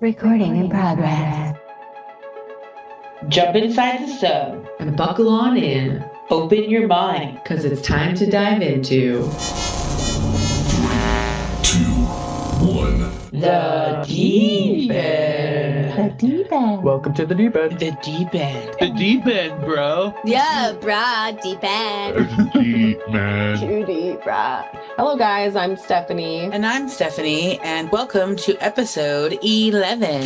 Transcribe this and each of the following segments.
Recording in progress. Jump inside the sub and buckle on in. Open your mind, because it's time to dive into 1. the deep end. The deep end. Welcome to the deep end. The deep end. The deep end, bro. Yeah, brah, deep end. Deep man. Too deep, brah. Hello, guys. I'm Stephanie. And I'm Stephanie, and welcome to episode 11.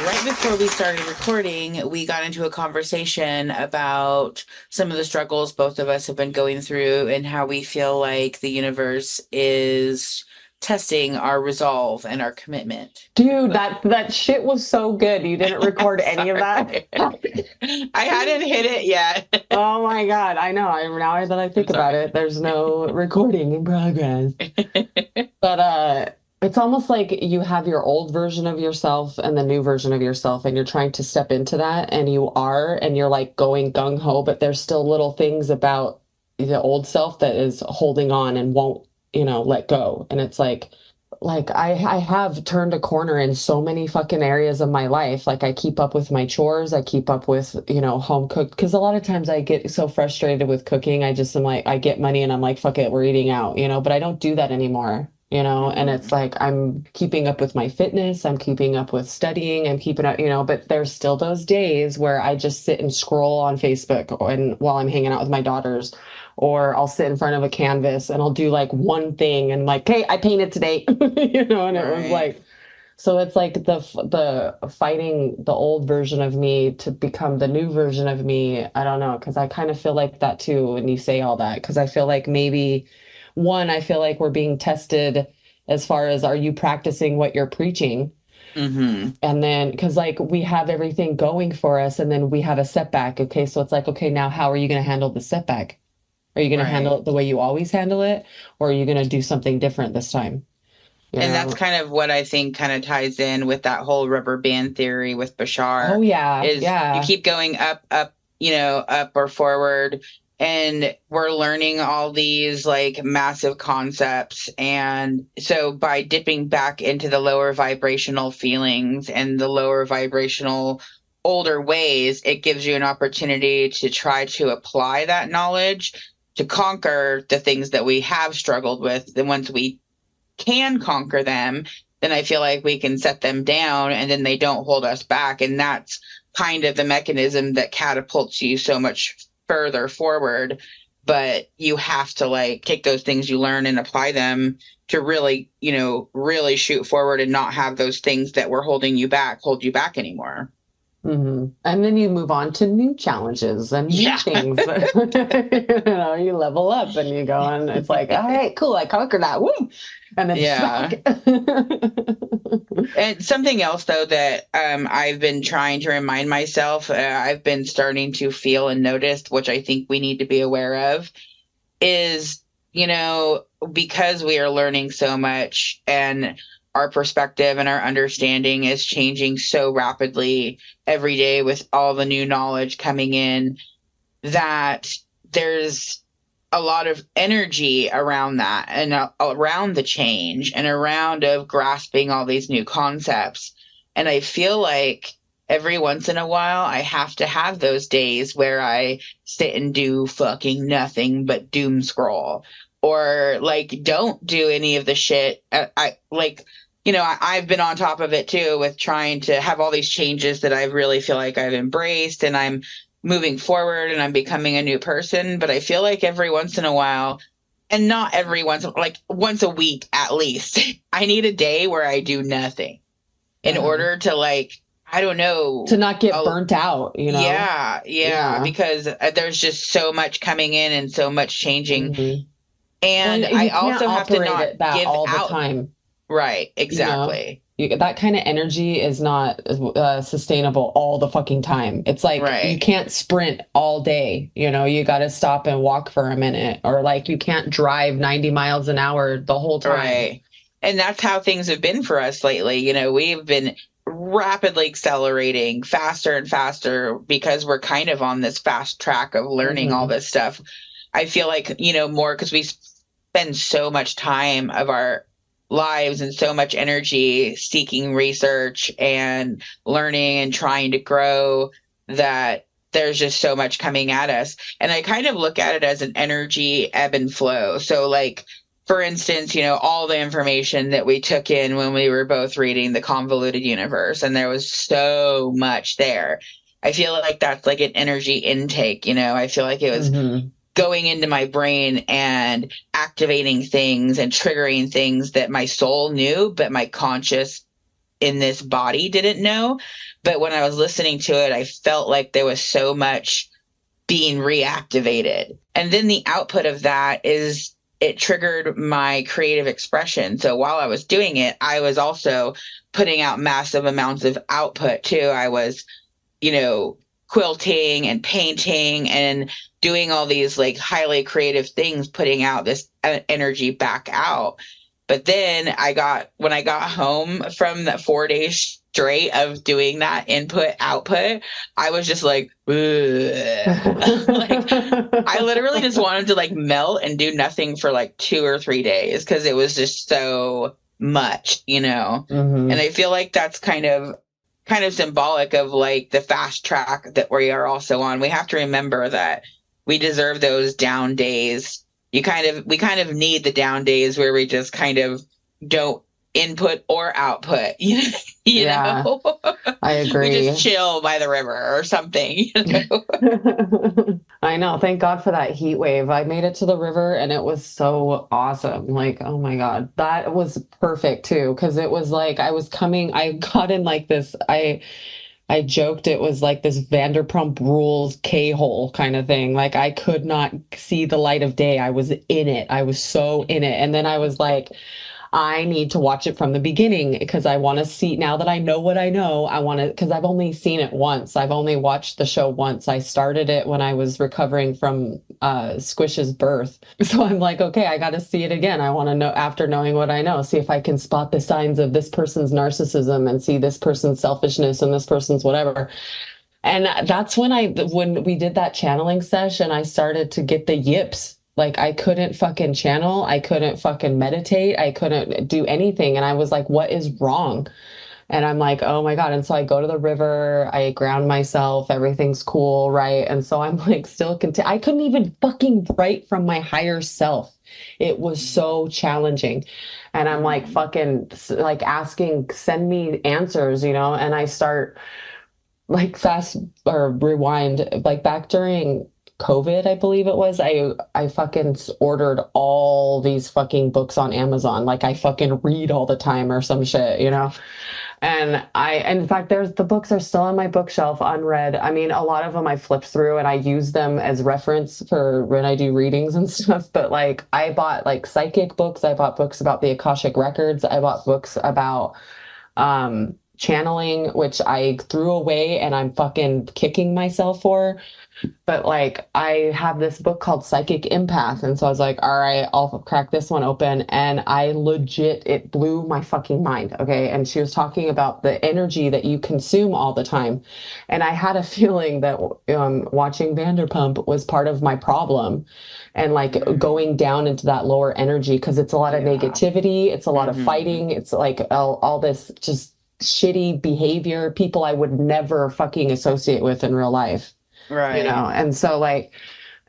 Right before we started recording, we got into a conversation about some of the struggles both of us have been going through and how we feel like the universe is testing our resolve and our commitment. Dude, that shit was so good. You didn't record any of that? I hadn't hit it yet. Oh my God. I know. Now that I think about it, there's no recording in progress. But it's almost like you have your old version of yourself and the new version of yourself, and you're trying to step into that, and you're like going gung-ho, but there's still little things about the old self that is holding on and won't, let go. And it's like I have turned a corner in so many fucking areas of my life. Like, I keep up with my chores. I keep up with, home cooked. Because a lot of times I get so frustrated with cooking. I just am like, I get money and I'm like, fuck it, we're eating out, but I don't do that anymore. And it's like, I'm keeping up with my fitness. I'm keeping up with studying. I'm keeping up, but there's still those days where I just sit and scroll on Facebook and while I'm hanging out with my daughters, or I'll sit in front of a canvas and I'll do like one thing and like, hey, I painted today, and it was like, so it's like the fighting the old version of me to become the new version of me. I don't know. 'Cause I kind of feel like that too when you say all that, 'cause I feel like maybe I feel like we're being tested as far as, are you practicing what you're preaching? Mm-hmm. And then, because like we have everything going for us and then we have a setback. Okay, so it's like, okay, now how are you going to handle the setback? Are you going to handle it the way you always handle it? Or are you going to do something different this time? And that's kind of what I think kind of ties in with that whole rubber band theory with Bashar. Oh, yeah. You keep going up, up or forward. And we're learning all these like massive concepts. And so by dipping back into the lower vibrational feelings and the lower vibrational older ways, it gives you an opportunity to try to apply that knowledge to conquer the things that we have struggled with. Then once we can conquer them, then I feel like we can set them down and then they don't hold us back. And that's kind of the mechanism that catapults you so much further forward. But you have to like take those things you learn and apply them to really, really shoot forward and not have those things that were holding you back hold you back anymore. Mm-hmm. And then you move on to new challenges and new things. You level up and you go, and it's like, all right, cool, I conquered that. Woo! And then And something else though that I've been trying to remind myself, I've been starting to feel and notice, which I think we need to be aware of, is because we are learning so much and our perspective and our understanding is changing so rapidly every day with all the new knowledge coming in, that there's a lot of energy around that and around the change and around of grasping all these new concepts. And I feel like every once in a while, I have to have those days where I sit and do fucking nothing but doom scroll, or like don't do any of the shit. I've been on top of it too with trying to have all these changes that I really feel like I've embraced and I'm moving forward and I'm becoming a new person. But I feel like every once in a while, and not every once, like once a week at least, I need a day where I do nothing in order to I don't know. To not get burnt out, Yeah. Because there's just so much coming in and so much changing. Mm-hmm. And I also have to not give all out the time. Right, exactly. That kind of energy is not sustainable all the fucking time. It's like you can't sprint all day. You got to stop and walk for a minute, or like you can't drive 90 miles an hour the whole time. Right. And that's how things have been for us lately. We've been rapidly accelerating faster and faster because we're kind of on this fast track of learning all this stuff. I feel like, more because we spend so much time of our lives and so much energy seeking research and learning and trying to grow that there's just so much coming at us. And I kind of look at it as an energy ebb and flow. So like, for instance, all the information that we took in when we were both reading The Convoluted Universe, and there was so much there. I feel like that's like an energy intake, I feel like it was going into my brain and activating things and triggering things that my soul knew, but my conscious in this body didn't know. But when I was listening to it, I felt like there was so much being reactivated. And then the output of that is it triggered my creative expression. So while I was doing it, I was also putting out massive amounts of output too. I was, quilting and painting and doing all these like highly creative things, putting out this energy back out. But then when I got home from that 4 days straight of doing that input output, I was just like, like I literally just wanted to like melt and do nothing for like 2 or 3 days because it was just so much, And I feel like that's kind of symbolic of like the fast track that we are also on. We have to remember that we deserve those down days. We kind of need the down days where we just kind of don't input or output, you know? I agree. We just chill by the river or something, I know. Thank God for that heat wave. I made it to the river and it was so awesome. Like, oh my God, that was perfect too. Cause it was like, I got in like this, I joked it was like this Vanderpump Rules K-hole kind of thing. Like I could not see the light of day. I was in it. I was so in it. And then I was like, I need to watch it from the beginning because I want to see, now that I know what I know, because I've only seen it once. I've only watched the show once. I started it when I was recovering from Squish's birth. So I'm like, okay, I got to see it again. I want to know, after knowing what I know, see if I can spot the signs of this person's narcissism and see this person's selfishness and this person's whatever. And that's when we did that channeling session, I started to get the yips. Like I couldn't fucking channel. I couldn't fucking meditate. I couldn't do anything. And I was like, what is wrong? And I'm like, oh my God. And so I go to the river, I ground myself, everything's cool, right? And so I'm like still I couldn't even fucking write from my higher self. It was so challenging. And I'm like fucking like asking, send me answers, and I start like fast or rewind, like back during COVID, I believe it was, I fucking ordered all these fucking books on Amazon. Like I fucking read all the time or some shit, And in fact, the books are still on my bookshelf unread. I mean, a lot of them I flipped through and I use them as reference for when I do readings and stuff. But like, I bought like psychic books. I bought books about the Akashic Records. I bought books about, channeling, which I threw away and I'm fucking kicking myself for. But like, I have this book called Psychic Empath. And so I was like, all right, I'll crack this one open. And it blew my fucking mind. Okay. And she was talking about the energy that you consume all the time. And I had a feeling that watching Vanderpump was part of my problem. And like going down into that lower energy, because it's a lot of negativity. It's a lot of fighting. It's like all this just shitty behavior, people I would never fucking associate with in real life. Right. And so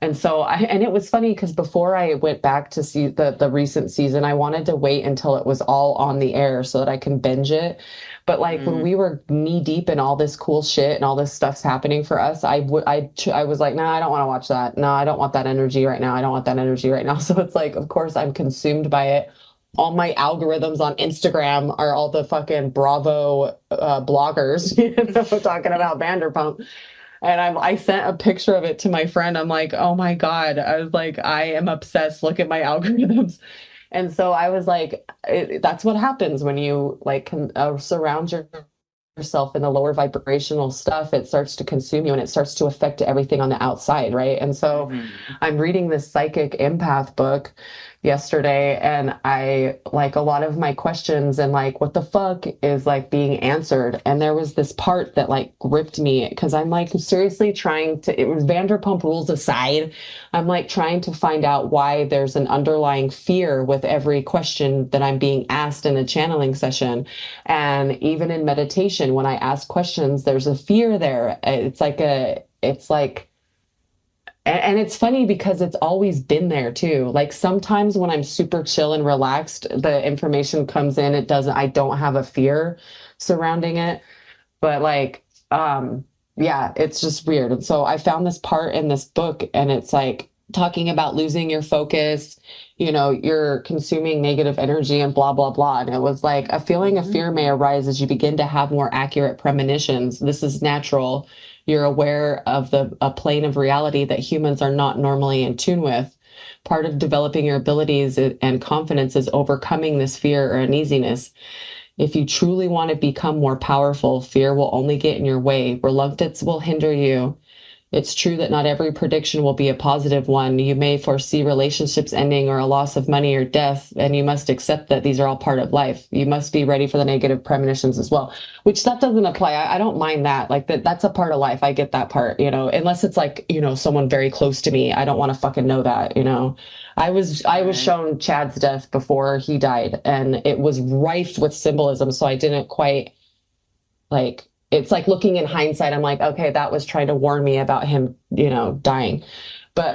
it was funny because before I went back to see the recent season, I wanted to wait until it was all on the air so that I can binge it. But like when we were knee deep in all this cool shit and all this stuff's happening for us, I was like, no, I don't want to watch that. No, I don't want that energy right now. I don't want that energy right now. So it's like, of course I'm consumed by it. All my algorithms on Instagram are all the fucking Bravo bloggers, talking about Vanderpump. And I sent a picture of it to my friend. I'm like, oh my God. I was like, I am obsessed. Look at my algorithms. And so I was like, that's what happens when you like surround yourself in the lower vibrational stuff. It starts to consume you and it starts to affect everything on the outside, right? And so I'm reading this Psychic Empath book. yesterday, and I like a lot of my questions and like what the fuck is like being answered. And there was this part that like gripped me because I'm like seriously trying to, it was Vanderpump Rules aside, I'm like trying to find out why there's an underlying fear with every question that I'm being asked in a channeling session. And even in meditation, when I ask questions, there's a fear there. And it's funny because it's always been there too. Like sometimes when I'm super chill and relaxed, the information comes in, I don't have a fear surrounding it. But like, yeah, it's just weird. And so I found this part in this book, and it's like talking about losing your focus, you're consuming negative energy and blah, blah, blah. And it was like a feeling of fear may arise as you begin to have more accurate premonitions. This is natural. You're aware of a plane of reality that humans are not normally in tune with. Part of developing your abilities and confidence is overcoming this fear or uneasiness. If you truly want to become more powerful, fear will only get in your way. Reluctance will hinder you. It's true that not every prediction will be a positive one. You may foresee relationships ending or a loss of money or death, and you must accept that these are all part of life. You must be ready for the negative premonitions as well, which that doesn't apply. I don't mind that. Like that's a part of life. I get that part, unless it's like, someone very close to me. I don't want to fucking know that, I was shown Chad's death before he died, and it was rife with symbolism. So I didn't quite like, it's like looking in hindsight, I'm like, okay, that was trying to warn me about him, dying. But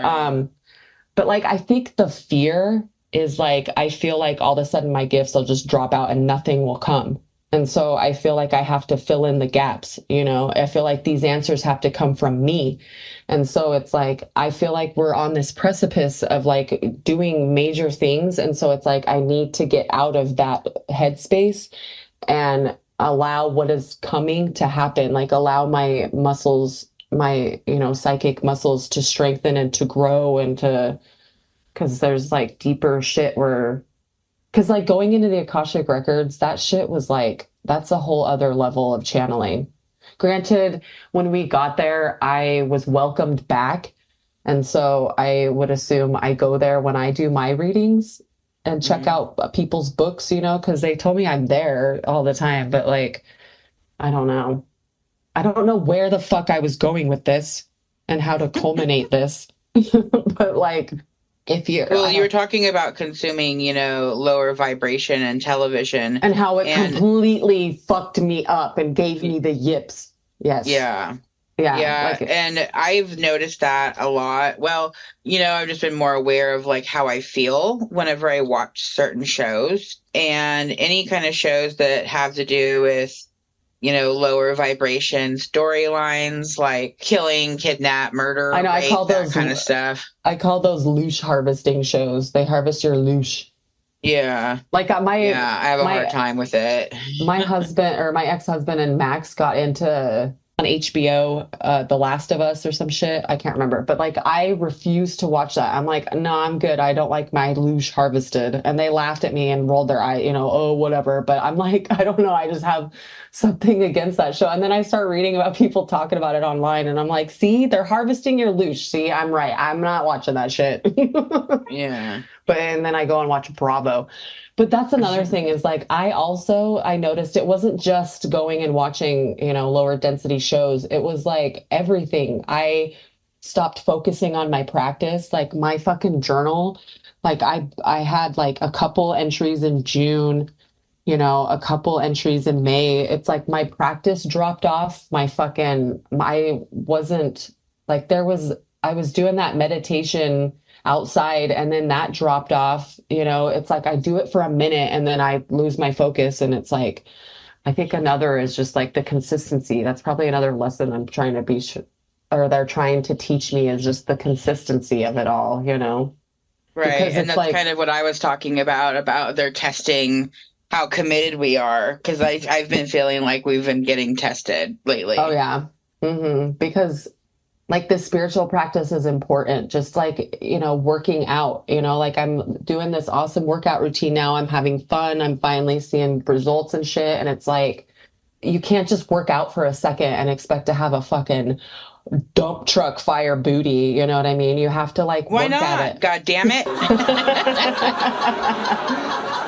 like, I think the fear is like, I feel like all of a sudden my gifts will just drop out and nothing will come. And so I feel like I have to fill in the gaps, I feel like these answers have to come from me. And so it's like, I feel like we're on this precipice of like doing major things. And so it's like, I need to get out of that headspace and allow what is coming to happen, like allow my muscles, my, psychic muscles to strengthen and to grow because there's like deeper shit because like going into the Akashic records, that shit was like, that's a whole other level of channeling. Granted, when we got there, I was welcomed back. And so I would assume I go there when I do my readings and check out people's books, because they told me I'm there all the time. But like, I don't know. I don't know where the fuck I was going with this and how to culminate this. But like, you were talking about consuming, lower vibration and television. And how it completely fucked me up and gave me the yips. Yes. Yeah. Yeah. And I've noticed that a lot. Well, I've just been more aware of like how I feel whenever I watch certain shows, and any kind of shows that have to do with, lower vibration storylines like killing, kidnap, murder, I know, rape, I call that those kind of stuff. I call those loosh harvesting shows. They harvest your loosh. Yeah. Like I have a hard time with it. My husband or my ex-husband and Max got into on HBO, The Last of Us or some shit. I can't remember. But like, I refuse to watch that. I'm like, no, I'm good. I don't like my loosh harvested. And they laughed at me and rolled their eye, oh, whatever. But I'm like, I don't know. I just have something against that show. And then I start reading about people talking about it online. And I'm like, see, they're harvesting your loosh. See, I'm right. I'm not watching that shit. Yeah. And then I go and watch Bravo. But that's another thing is like, I noticed it wasn't just going and watching, lower density shows. It was like everything. I stopped focusing on my practice, like my fucking journal. Like I had like a couple entries in June, a couple entries in May. It's like my practice dropped off. I wasn't like, I was doing that meditation outside and then that dropped off. It's like I do it for a minute and then I lose my focus. And it's like, I think another is just like the consistency. That's probably another lesson I'm trying to be or they're trying to teach me, is just the consistency of it all, Right. And that's like, kind of what I was talking about they're testing how committed we are. Because I've been feeling like we've been getting tested lately. Oh, yeah. Because like the spiritual practice is important, just like, working out, like I'm doing this awesome workout routine now. I'm having fun. I'm finally seeing results and shit. And it's like, you can't just work out for a second and expect to have a fucking dump truck fire booty. You know what I mean? You have to like Why work not? at it. God damn it.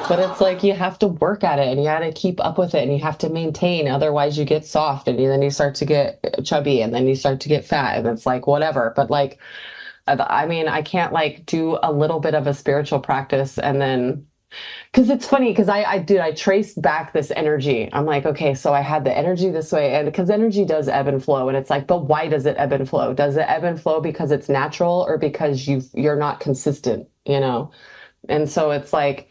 But it's like you have to work at it and you got to keep up with it and you have to maintain. Otherwise, you get soft and then you start to get chubby and then you start to get fat. And it's like, whatever. But like, I mean, I can't like do a little bit of a spiritual practice and then, because it's funny, because I traced back this energy. I'm like, okay, so I had the energy this way, and because energy does ebb and flow, and it's like, but why does it ebb and flow? Does it ebb and flow because it's natural or because you're not consistent, you know? And so it's like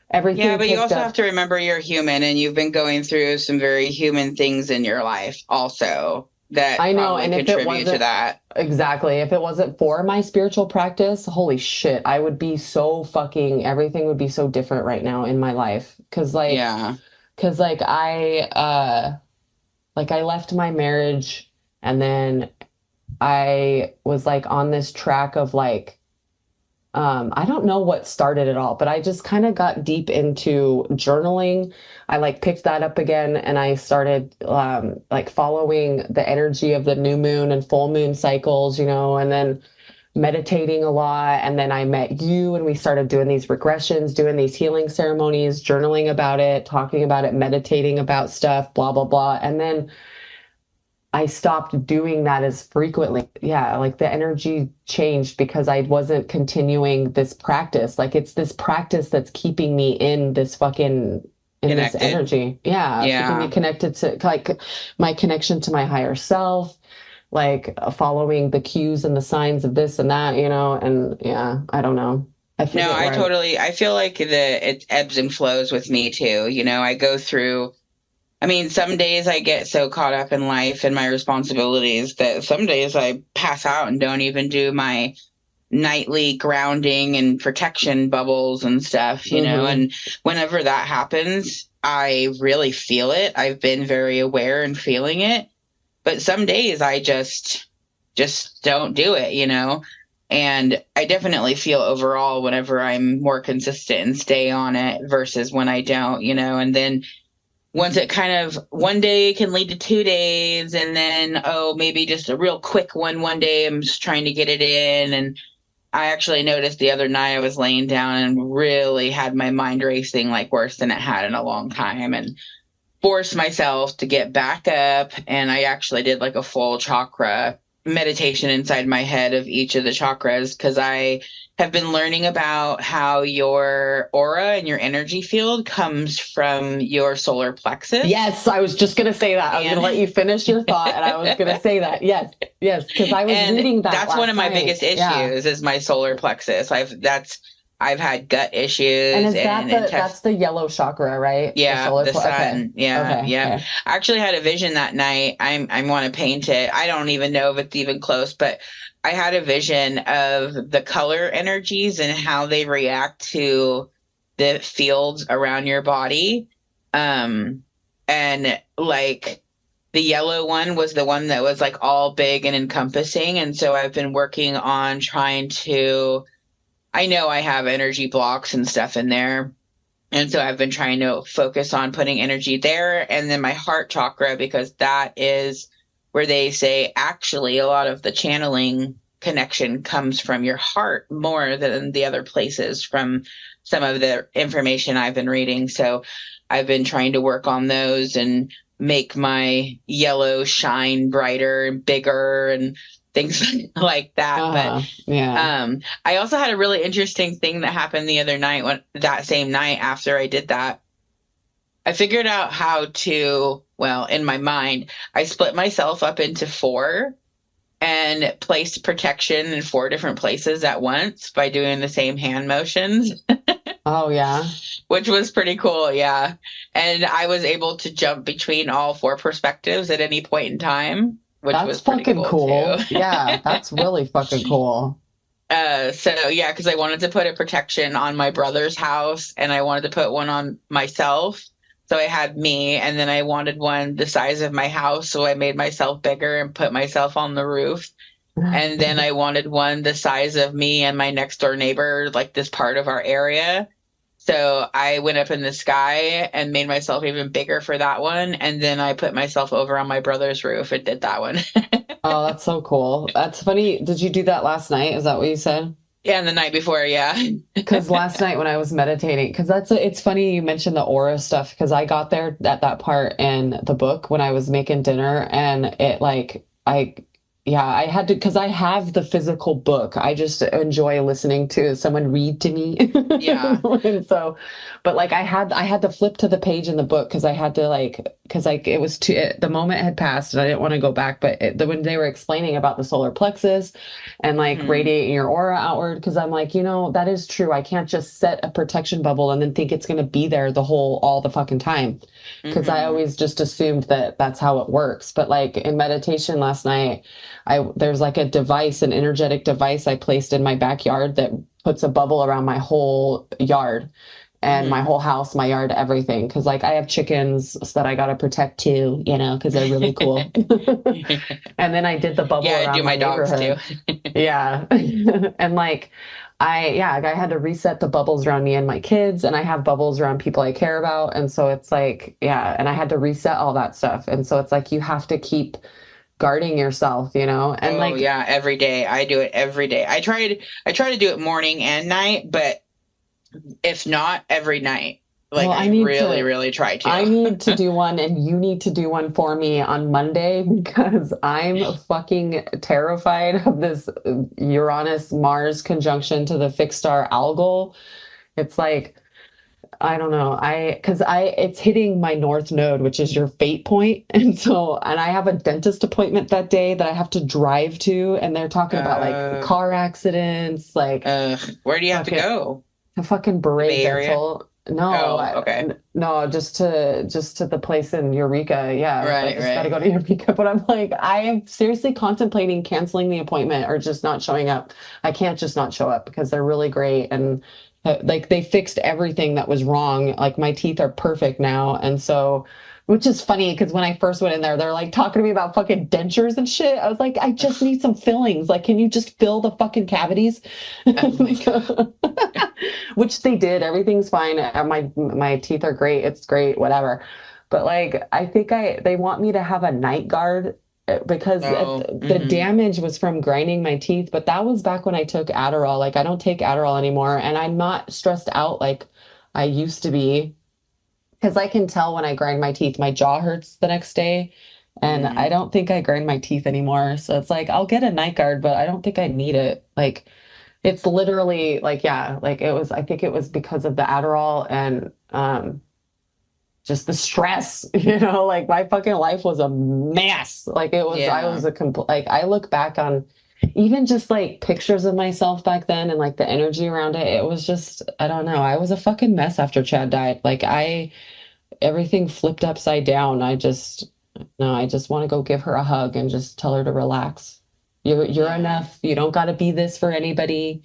everything. Yeah, but you picked also up- have to remember you're human and you've been going through some very human things in your life also that I know, probably and if it contribute to wasn't- that. Exactly. If it wasn't for my spiritual practice, holy shit, I would be so fucking, everything would be so different right now in my life. Cause like, Yeah. cause like I left my marriage and then I was like on this track of like, I don't know what started it all, but I just kind of got deep into journaling. I like picked that up again and I started like following the energy of the new moon and full moon cycles, you know, and then meditating a lot. And then I met you and we started doing these regressions, doing these healing ceremonies, journaling about it, talking about it, meditating about stuff, blah, blah, blah. And then I stopped doing that as frequently. Yeah, like the energy changed because I wasn't continuing this practice. Like it's this practice that's keeping me in this fucking this Connected. energy. Yeah, Yeah. keeping me connected to like my connection to my higher self, like following the cues and the signs of this and that, you know, and yeah, I don't know. I No, forget I where totally, I feel like it ebbs and flows with me too. You know, I go through, I mean, some days I get so caught up in life and my responsibilities that some days I pass out and don't even do my nightly grounding and protection bubbles and stuff, you know, and whenever that happens, I really feel it. I've been very aware and feeling it, but some days I just don't do it, you know, and I definitely feel overall whenever I'm more consistent and stay on it versus when I don't, you know, and then once it kind of one day can lead to 2 days and then, oh, maybe just a real quick one day, I'm just trying to get it in. And I actually noticed the other night I was laying down and really had my mind racing like worse than it had in a long time and forced myself to get back up. And I actually did like a full chakra meditation inside my head of each of the chakras because I have been learning about how your aura and your energy field comes from your solar plexus. Yes, I was just going to say that. I was going to let you finish your thought and I was going to say that. Yes, because I was reading that. That's one of my last biggest night. issues is my solar plexus. I've had gut issues. And is that's the yellow chakra, right? Yeah, the sun. Okay. Yeah, Okay. yeah. Okay. I actually had a vision that night. I want to paint it. I don't even know if it's even close, but I had a vision of the color energies and how they react to the fields around your body. And like the yellow one was the one that was like all big and encompassing. And so I've been working on trying to, I know I have energy blocks and stuff in there. And so I've been trying to focus on putting energy there. And then my heart chakra, because that is where they say actually a lot of the channeling connection comes from your heart more than the other places from some of the information I've been reading. So I've been trying to work on those and make my yellow shine brighter and bigger and things like that. But yeah. I also had a really interesting thing that happened the other night that same night after I did that. I figured out how to, well, in my mind, I split myself up into 4 and placed protection in 4 different places at once by doing the same hand motions. Oh, yeah. Which was pretty cool, yeah. And I was able to jump between all 4 perspectives at any point in time. Which That's was pretty fucking cool. too. Yeah, that's really fucking cool. So yeah, because I wanted to put a protection on my brother's house and I wanted to put one on myself. So I had me, and then I wanted one the size of my house. So I made myself bigger and put myself on the roof. And then I wanted one the size of me and my next door neighbor, like this part of our area. So I went up in the sky and made myself even bigger for that one. And then I put myself over on my brother's roof and did that one. Oh, that's so cool. That's funny. Did you do that last night? Is that what you said? Yeah, and the night before, yeah. Because last night when I was meditating, because it's funny you mentioned the aura stuff, because I got there at that part in the book when I was making dinner, and it like I had to, because I have the physical book. I just enjoy listening to someone read to me. Yeah. And so, but like I had to flip to the page in the book because I had to because it was the moment had passed and I didn't want to go back. But when they were explaining about the solar plexus and like radiating your aura outward, because I'm like, that is true. I can't just set a protection bubble and then think it's going to be there all the fucking time. Because I always just assumed that that's how it works. But like in meditation last night, there's like a device, an energetic device I placed in my backyard that puts a bubble around my whole yard and my whole house, my yard, everything. Because like I have chickens that I got to protect too, because they're really cool. And then I did the bubble around I do my dogs neighborhood. too. Yeah. And like I had to reset the bubbles around me and my kids, and I have bubbles around people I care about. And so it's like, yeah, and I had to reset all that stuff. And so it's like you have to keep guarding yourself, and yeah, every day. I do it every day. I try to do it morning and night, but if not, every night. Like, well, I really try to. I need to do one, and you need to do one for me on Monday, because I'm fucking terrified of this Uranus-Mars conjunction to the fixed star Algol. It's like, I don't know. It's hitting my north node, which is your fate point. And I have a dentist appointment that day that I have to drive to. And they're talking about like car accidents, like, where do you have to go? To fucking Beret Dental. No, okay. No, just to the place in Eureka. Yeah. Right, I just gotta go to Eureka. But I'm like, I am seriously contemplating canceling the appointment or just not showing up. I can't just not show up because they're really great. And like they fixed everything that was wrong. Like my teeth are perfect now. And so, which is funny because when I first went in there, they're like talking to me about fucking dentures and shit. I was like, I just need some fillings. Like, can you just fill the fucking cavities? Oh which they did. Everything's fine. My teeth are great. It's great, whatever. But like, I think they want me to have a night guard because the damage was from grinding my teeth. But that was back when I took Adderall. Like, I don't take Adderall anymore, and I'm not stressed out like I used to be. Because I can tell when I grind my teeth, my jaw hurts the next day. And I don't think I grind my teeth anymore. So it's like, I'll get a night guard, but I don't think I need it. Like, it's literally like, yeah, like I think it was because of the Adderall and just the stress, like my fucking life was a mess. Like it was, I was like, I look back on even just like pictures of myself back then and like the energy around it. It was just, I don't know. I was a fucking mess after Chad died. Like everything flipped upside down. I just want to go give her a hug and just tell her to relax. You're enough. You don't got to be this for anybody.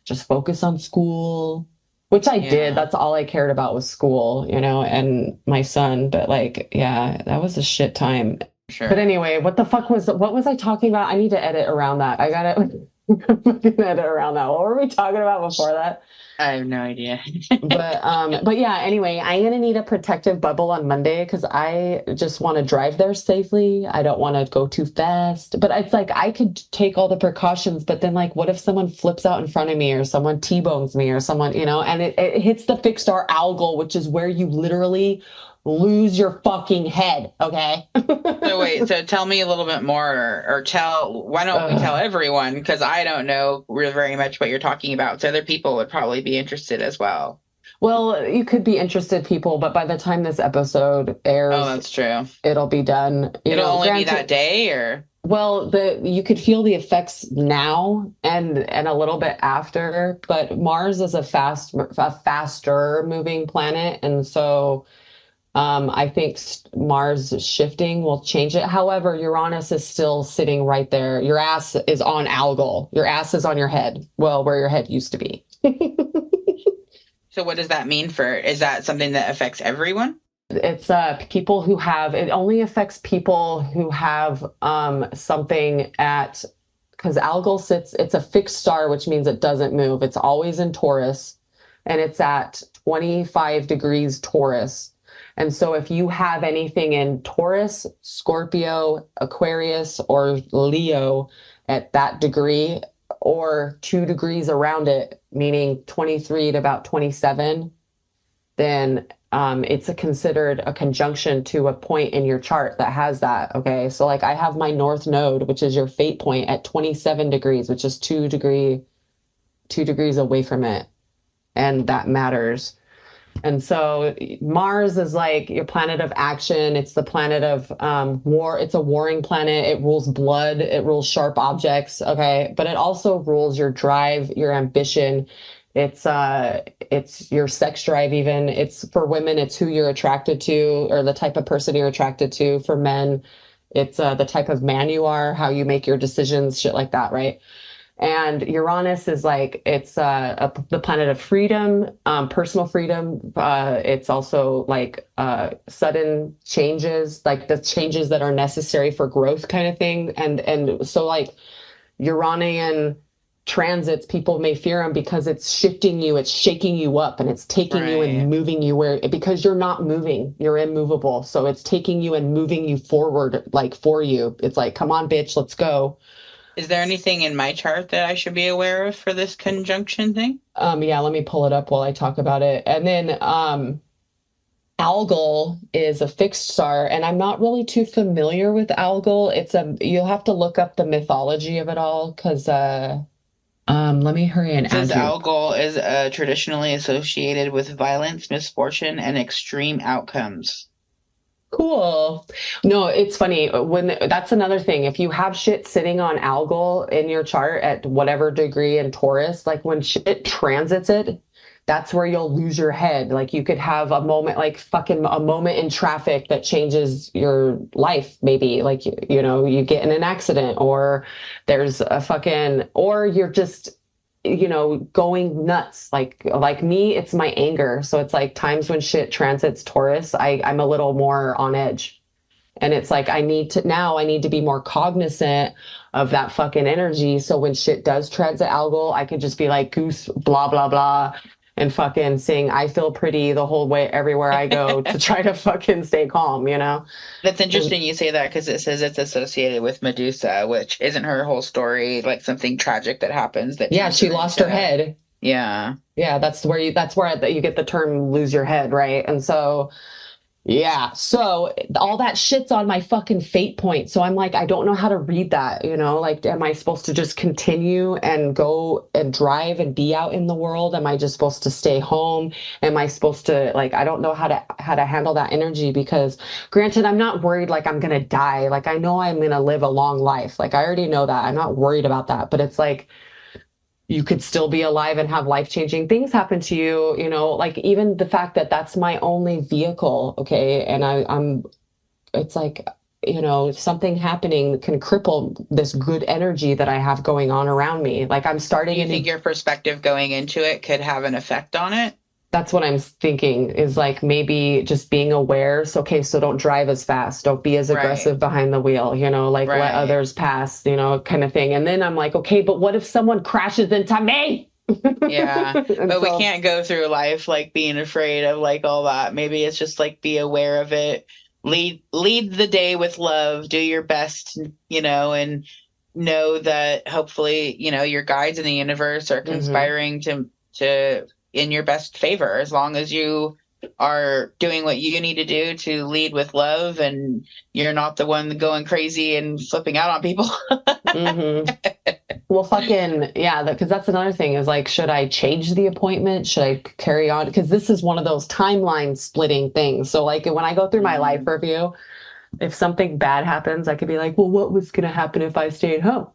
Just focus on school, which I did. That's all I cared about was school, and my son. But like, yeah, that was a shit time. Sure. But anyway, what was I talking about? I need to edit around that. I gotta edit around that. What were we talking about before that? I have no idea. But yeah, anyway, I'm gonna need a protective bubble on Monday because I just want to drive there safely. I don't want to go too fast. But it's like I could take all the precautions, but then like what if someone flips out in front of me or someone T-bones me or someone, and it hits the fixed star Algol, which is where you literally lose your fucking head, okay? So tell me a little bit more, or why don't we tell everyone? Because I don't know very much what you're talking about. So other people would probably be interested as well. Well, you could be interested, people, but by the time this episode airs, that's true. It'll be done. It'll only be that day, or? Well, you could feel the effects now and a little bit after, but Mars is a faster moving planet, and so I think Mars shifting will change it. However, Uranus is still sitting right there. Your ass is on Algol. Your ass is on your head. Well, where your head used to be. So what does that mean is that something that affects everyone? It's people who it only affects people who have something because Algol it's a fixed star, which means it doesn't move. It's always in Taurus. And it's at 25 degrees Taurus. And so if you have anything in Taurus, Scorpio, Aquarius, or Leo at that degree, or 2 degrees around it, meaning 23 to about 27, then it's considered a conjunction to a point in your chart that has that. Okay. So like I have my North Node, which is your fate point, at 27 degrees, which is 2 degrees away from it. And that matters. And so Mars is like your planet of action. It's the planet of war. It's a warring planet. It rules blood. It rules sharp objects. Okay. But it also rules your drive, your ambition. It's your sex drive even. It's for women, it's who you're attracted to or the type of person you're attracted to. For men, it's the type of man you are, how you make your decisions, shit like that, right? And Uranus is like, it's the planet of freedom, personal freedom. It's also like sudden changes, like the changes that are necessary for growth kind of thing. And so like Uranian transits, people may fear them because it's shifting you, it's shaking you up, and it's taking you and moving you because you're not moving, you're immovable. So it's taking you and moving you forward, like for you. It's like, come on, bitch, let's go. Is there anything in my chart that I should be aware of for this conjunction thing? Yeah, let me pull it up while I talk about it. And then Algol is a fixed star, and I'm not really too familiar with Algol. You'll have to look up the mythology of it all, because let me hurry and add you. Algol is traditionally associated with violence, misfortune, and extreme outcomes. Cool. No, it's funny. That's another thing. If you have shit sitting on Algol in your chart at whatever degree in Taurus, like when shit transits it, that's where you'll lose your head. Like you could have a moment, like fucking a moment in traffic that changes your life. Maybe like, you get in an accident, or there's or you're just, going nuts. Like me, it's my anger. So it's like times when shit transits Taurus, I'm a little more on edge. And it's like, I need to be more cognizant of that fucking energy. So when shit does transit Algol, I could just be like goose, blah, blah, blah, and fucking sing I Feel Pretty the whole way everywhere I go to try to fucking stay calm, That's interesting you say that, because it says it's associated with Medusa, which isn't her whole story, like something tragic that happens. She lost her head. Yeah. Yeah, that's where you get the term lose your head, right? And so yeah, so all that shit's on my fucking fate point. So I'm like, I don't know how to read that, like, am I supposed to just continue and go and drive and be out in the world? Am I just supposed to stay home? Am I supposed to, like, I don't know how to handle that energy, because granted, I'm not worried like I'm going to die. Like, I know I'm going to live a long life. Like, I already know that. I'm not worried about that, but it's like, you could still be alive and have life-changing things happen to you, like even the fact that that's my only vehicle. Okay. And it's like, something happening can cripple this good energy that I have going on around me. Like I'm starting. Do you think your perspective going into it could have an effect on it? That's what I'm thinking, is like maybe just being aware. So, okay, so don't drive as fast. Don't be as aggressive behind the wheel, let others pass, kind of thing. And then I'm like, okay, but what if someone crashes into me? Yeah. But we can't go through life like being afraid of like all that. Maybe it's just like be aware of it. Lead the day with love. Do your best, and know that hopefully, your guides in the universe are conspiring to in your best favor, as long as you are doing what you need to do to lead with love and you're not the one going crazy and flipping out on people. Well, fucking, yeah, because that's another thing is like, should I change the appointment? Should I carry on? Because this is one of those timeline splitting things. So like when I go through my life review, if something bad happens, I could be like, well, what was going to happen if I stayed home?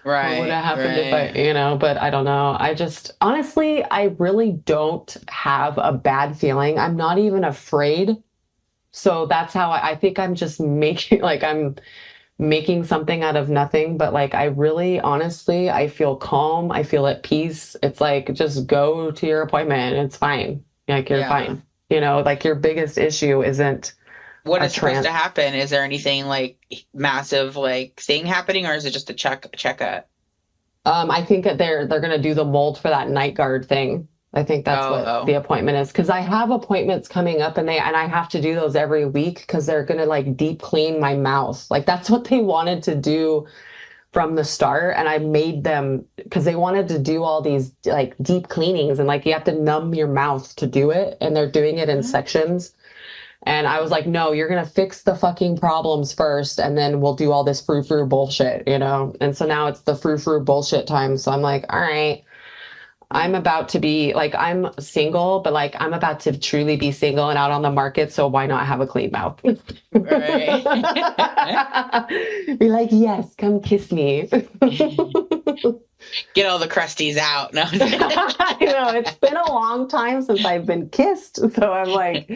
Right. What would have happened if I, but I don't know. I just, honestly, I really don't have a bad feeling. I'm not even afraid. So that's how I think I'm just I'm making something out of nothing. But like, I really, honestly, I feel calm. I feel at peace. It's like, just go to your appointment. It's fine. Like, you're fine. Like your biggest issue isn't what is supposed to happen. Is there anything like massive like thing happening, or is it just a checkup? I think that they're going to do the mold for that night guard thing. I think that's what the appointment is, because I have appointments coming up and I have to do those every week because they're gonna like deep clean my mouth. Like that's what they wanted to do from the start, and I made them because they wanted to do all these like deep cleanings and like you have to numb your mouth to do it, and they're doing it in sections. And I was like, no, you're gonna fix the fucking problems first, and then we'll do all this frou-frou bullshit, you know? And so now it's the frou-frou bullshit time. So I'm like, all right. I'm about to be like, I'm single, but like, I'm about to truly be single and out on the market. So why not have a clean mouth? Right. Be like, yes, come kiss me. Get all the crusties out. No. I know, it's been a long time since I've been kissed. So I'm like,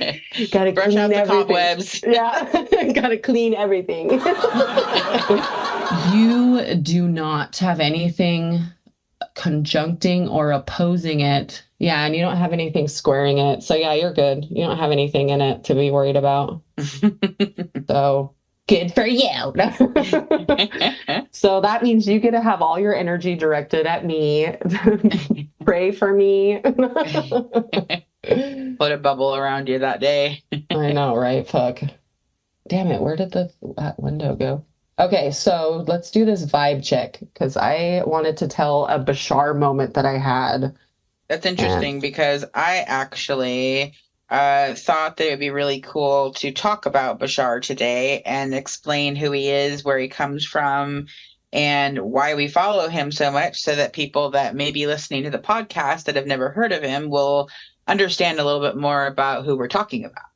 gotta brush clean out the everything. cobwebs. Yeah, gotta clean everything. You do not have anything conjuncting or opposing it. Yeah, and you don't have anything squaring it. So yeah, you're good. You don't have anything in it to be worried about. So good for you. So that means you get to have all your energy directed at me. Pray for me. Put a bubble around you that day. I know, right? Fuck. Damn it, where did that window go? Okay, so let's do this vibe check because I wanted to tell a Bashar moment that I had. That's interesting because I actually thought that it would be really cool to talk about Bashar today and explain who he is, where he comes from, and why we follow him so much so that people that may be listening to the podcast that have never heard of him will understand a little bit more about who we're talking about.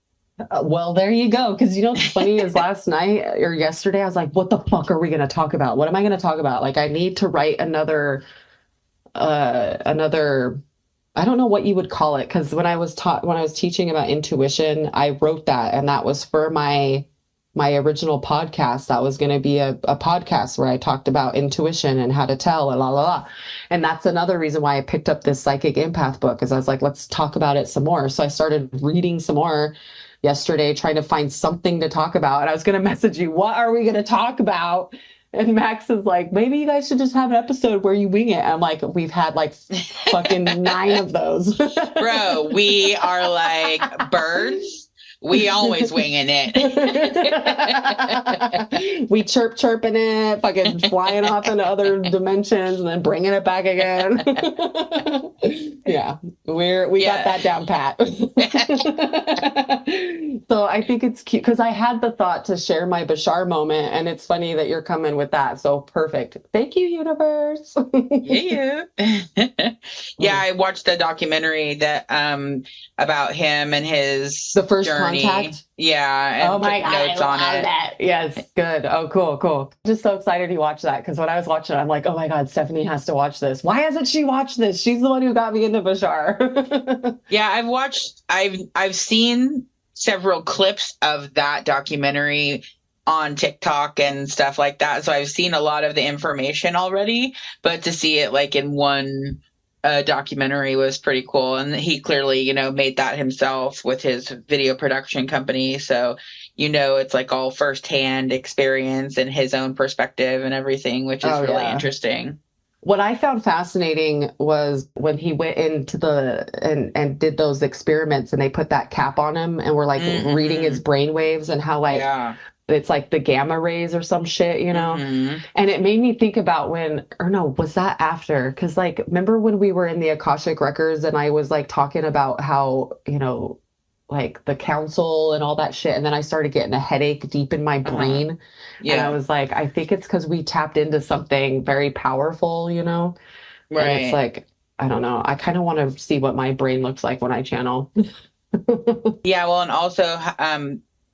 Well, there you go. Because you know what's funny is last night or yesterday, I was like, what the fuck are we going to talk about? What am I going to talk about? Like, I need to write another, I don't know what you would call it. Because when I was teaching about intuition, I wrote that, and that was for my original podcast. That was going to be a podcast where I talked about intuition and how to tell and la la la. And that's another reason why I picked up this Psychic Empath book, is I was like, let's talk about it some more. So I started reading some more yesterday, trying to find something to talk about. And I was going to message you, what are we going to talk about? And Max is like, maybe you guys should just have an episode where you wing it. I'm like, we've had like fucking 9 of those. Bro, we are like birds. We always winging it. We chirping it, fucking flying off into other dimensions and then bringing it back again. Yeah, we got that down pat. So I think it's cute because I had the thought to share my Bashar moment, and it's funny that you're coming with that. So perfect. Thank you, universe. Yeah. Yeah, I watched the documentary that about him and his first journey. Contact. Yeah. Oh my God, notes I on love it. that. Yes, good. Oh, cool. Just so excited to watch that, because when I was watching it, I'm like, oh my God, Stephanie has to watch this. Why hasn't she watched this? She's the one who got me into Bashar. Yeah, I've seen several clips of that documentary on TikTok and stuff like that. So I've seen a lot of the information already, but to see it like in one documentary was pretty cool. And he clearly, made that himself with his video production company. So, it's like all firsthand experience and his own perspective and everything, which is really interesting. What I found fascinating was when he went into and did those experiments, and they put that cap on him and were like reading his brain waves, and how it's like the gamma rays or some shit, and it made me think about was that after? Because like, remember when we were in the Akashic records and I was like talking about how, like the council and all that shit. And then I started getting a headache deep in my brain. Yeah. And I was like, I think it's because we tapped into something very powerful, Right. And it's like, I don't know. I kind of want to see what my brain looks like when I channel. Yeah. Well, and also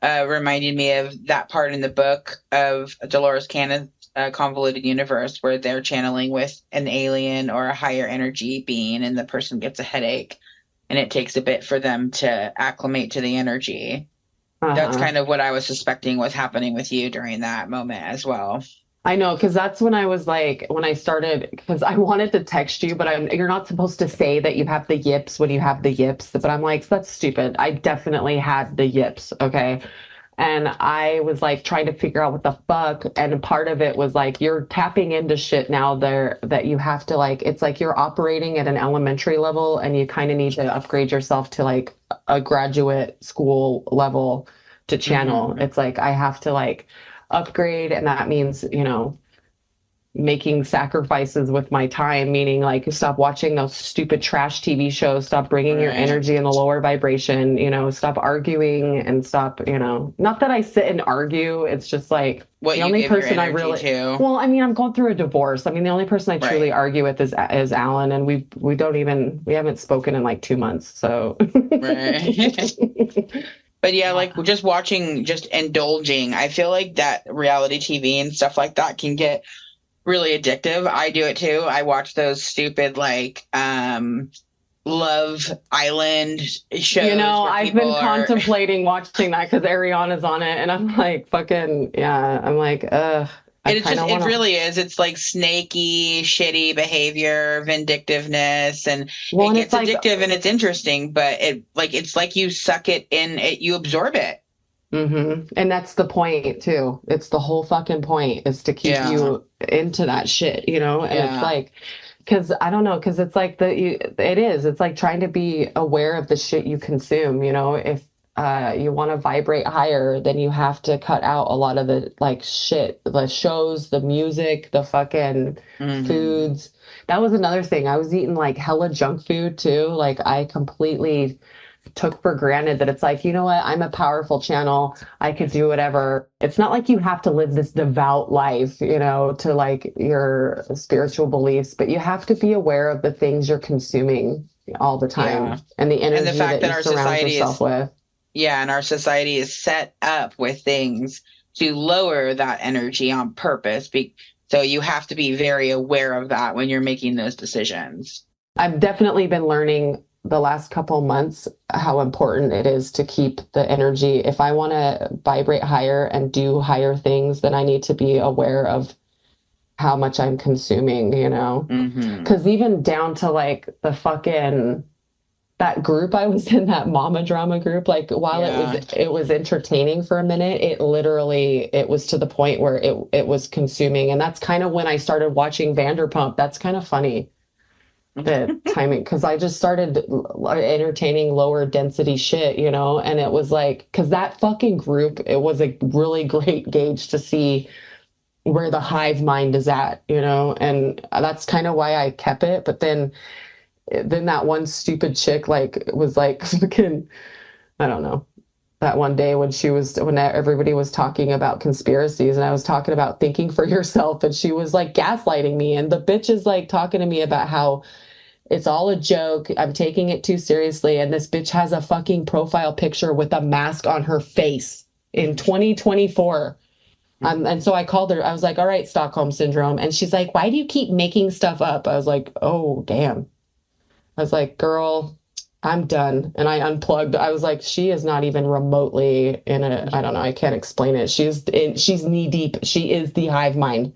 reminded me of that part in the book of Dolores Cannon's Convoluted Universe, where they're channeling with an alien or a higher energy being, and the person gets a headache. And it takes a bit for them to acclimate to the energy. That's kind of what I was suspecting was happening with you during that moment as well. I know, because that's when I was like, when I started, because I wanted to text you, but you're not supposed to say that you have the yips when you have the yips. But I'm like, that's stupid. I definitely had the yips, okay? And I was like trying to figure out what the fuck. And part of it was like, you're tapping into shit now there that you have to like, it's like you're operating at an elementary level and you kind of need to upgrade yourself to like a graduate school level to channel. It's like, I have to like upgrade. And that means, you know, making sacrifices with my time, meaning like stop watching those stupid trash TV shows, stop bringing your energy in the lower vibration, you know, stop arguing and stop, you know, not that I sit and argue. It's just like what the only person I really, well, I mean, I'm going through a divorce. I mean, the only person I truly argue with is Alan, and we haven't spoken in like 2 months. So, But yeah, like just watching, just indulging. I feel like that reality TV and stuff like that can get really addictive. I do it too. I watch those stupid like Love Island shows. You know, I've been contemplating watching that because Ariana's on it, and I'm like, fucking yeah. I'm like, ugh. It really is. It's like snaky, shitty behavior, vindictiveness, and it gets addictive and it's interesting. But it's like you suck it in, you absorb it. Mm-hmm. And that's the point too. It's the whole fucking point is to keep you into that shit, you know? And it's like, cause I don't know, cause it's like it's like trying to be aware of the shit you consume, you know? If you want to vibrate higher, then you have to cut out a lot of the like shit, the shows, the music, the fucking foods. That was another thing. I was eating like hella junk food too. Like I completely took for granted that it's like, you know what, I'm a powerful channel, I could do whatever. It's not like you have to live this devout life, you know, to like your spiritual beliefs, but you have to be aware of the things you're consuming all the time and the energy and the fact that you surround yourself with. Yeah, and our society is set up with things to lower that energy on purpose. So you have to be very aware of that when you're making those decisions. I've definitely been learning the last couple months how important it is to keep the energy. If I want to vibrate higher and do higher things, then I need to be aware of how much I'm consuming, you know? Because even down to like the fucking that group I was in, that mama drama group, like while it was entertaining for a minute, it was to the point where it was consuming. And that's kind of when I started watching Vanderpump. That's kind of funny, the timing, because I just started entertaining lower density shit, you know, and it was like, because that fucking group, it was a really great gauge to see where the hive mind is at, you know, and that's kind of why I kept it. But then that one stupid chick like was like fucking, I don't know, that one day when everybody was talking about conspiracies and I was talking about thinking for yourself, and she was like gaslighting me, and the bitch is like talking to me about how it's all a joke, I'm taking it too seriously, and this bitch has a fucking profile picture with a mask on her face in 2024. And so I called her, I was like, all right, Stockholm Syndrome. And she's like, why do you keep making stuff up? I was like, oh, damn. I was like, girl, I'm done. And I unplugged. I was like, she is not even remotely in I don't know, I can't explain it. She's knee deep. She is the hive mind.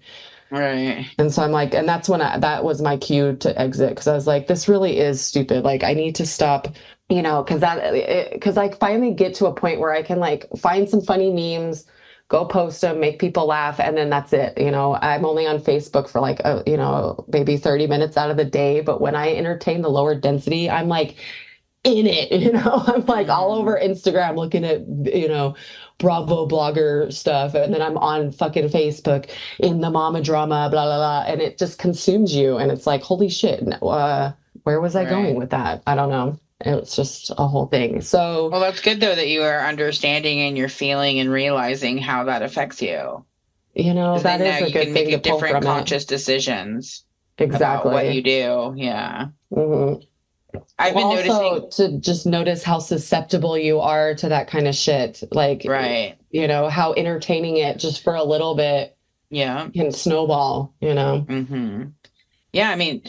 Right. And so I'm like, and that's when that was my cue to exit. Cause I was like, this really is stupid. Like I need to stop, you know, cause I finally get to a point where I can like find some funny memes, go post them, make people laugh, and then that's it. You know, I'm only on Facebook for like, you know, maybe 30 minutes out of the day. But when I entertain the lower density, I'm like in it, you know, I'm like all over Instagram looking at, you know, Bravo blogger stuff. And then I'm on fucking Facebook in the mama drama, blah, blah, blah. And it just consumes you. And it's like, holy shit, where was I going with that? I don't know. It's just a whole thing. So, well, that's good though that you are understanding and you're feeling and realizing how that affects you. You know, that is a good thing to pull from it. Different conscious decisions. Exactly. About what you do. Yeah. Mm-hmm. I've been noticing to just notice how susceptible you are to that kind of shit. Like, right. You know, how entertaining it just for a little bit. Yeah. Can snowball, you know? Mm-hmm. Yeah, I mean,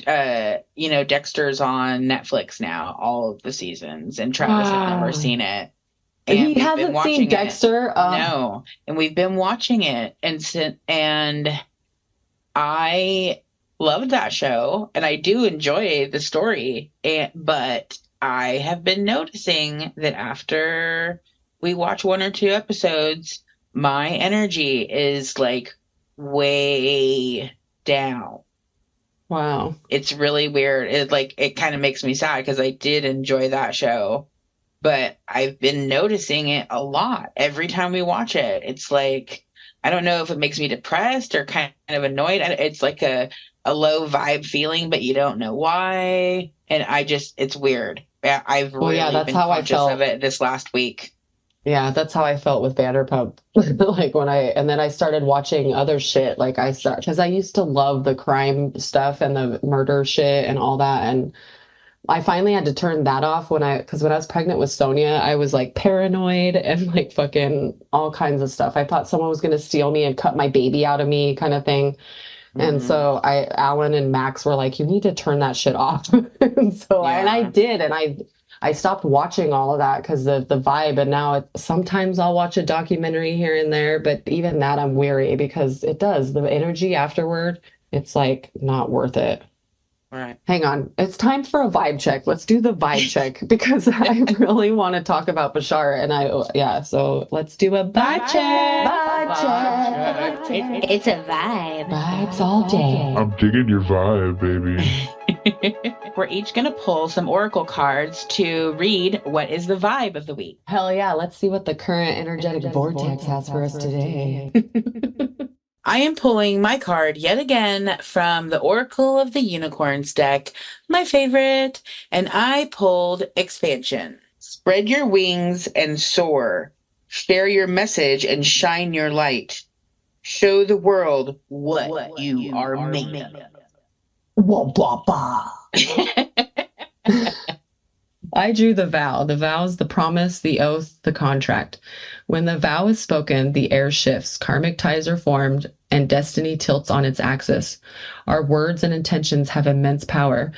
you know, Dexter's on Netflix now, all of the seasons, and Travis has never seen it. And he hasn't seen Dexter? No, and we've been watching it, and I loved that show, and I do enjoy the story, but I have been noticing that after we watch 1 or 2 episodes, my energy is like way down. Wow. It's really weird. It kind of makes me sad because I did enjoy that show, but I've been noticing it a lot every time we watch it. It's like, I don't know if it makes me depressed or kind of annoyed. It's like a low vibe feeling, but you don't know why. And it's weird. I've Well, yeah, really that's been how I conscious of felt. it this last week. Yeah, that's how I felt with Vanderpump. Like and then I started watching other shit. Like because I used to love the crime stuff and the murder shit and all that. And I finally had to turn that off because when I was pregnant with Sonia, I was like paranoid and like fucking all kinds of stuff. I thought someone was going to steal me and cut my baby out of me kind of thing. And so Alan and Max were like, you need to turn that shit off. And so and I did. And I stopped watching all of that because of the vibe. And now sometimes I'll watch a documentary here and there, but even that I'm weary because the energy afterward, it's like not worth it. Right. Hang on. It's time for a vibe check. Let's do the vibe check because I really want to talk about Bashar. And so let's do a vibe check. Vibe check. It's a vibe. Vibes all day. I'm digging your vibe, baby. We're each going to pull some oracle cards to read what is the vibe of the week. Hell yeah. Let's see what the current energetic vortex has for us today. I am pulling my card yet again from the Oracle of the Unicorns deck, my favorite, and I pulled Expansion. Spread your wings and soar. Share your message and shine your light. Show the world what you are made of. Wah, wah, bah. I drew the vow. The vow is the promise, the oath, the contract. When the vow is spoken, the air shifts, karmic ties are formed, and destiny tilts on its axis. Our words and intentions have immense power.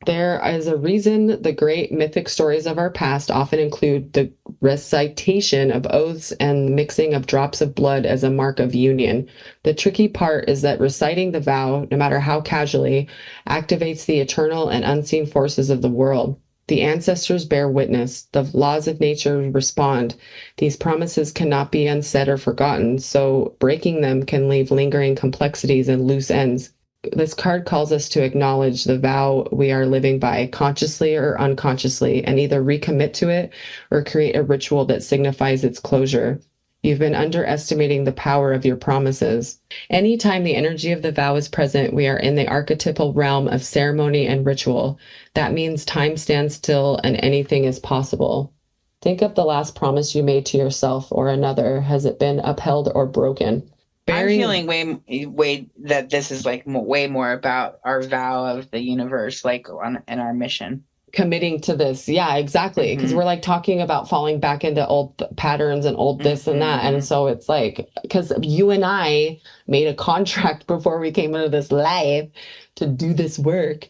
There is a reason the great mythic stories of our past often include the recitation of oaths and mixing of drops of blood as a mark of union. The tricky part is that reciting the vow, no matter how casually, activates the eternal and unseen forces of the world. The ancestors bear witness. The laws of nature respond. These promises cannot be unsaid or forgotten, so breaking them can leave lingering complexities and loose ends. This card calls us to acknowledge the vow we are living by, consciously or unconsciously, and either recommit to it or create a ritual that signifies its closure. You've been underestimating the power of your promises. Anytime the energy of the vow is present, we are in the archetypal realm of ceremony and ritual. That means time stands still and anything is possible. Think of the last promise you made to yourself or another. Has it been upheld or broken? I'm feeling way that this is like way more about our vow of the universe, like in our mission. Committing to this. Yeah, exactly. Because we're like talking about falling back into old patterns and old this and that. And so it's like, because you and I made a contract before we came into this life to do this work.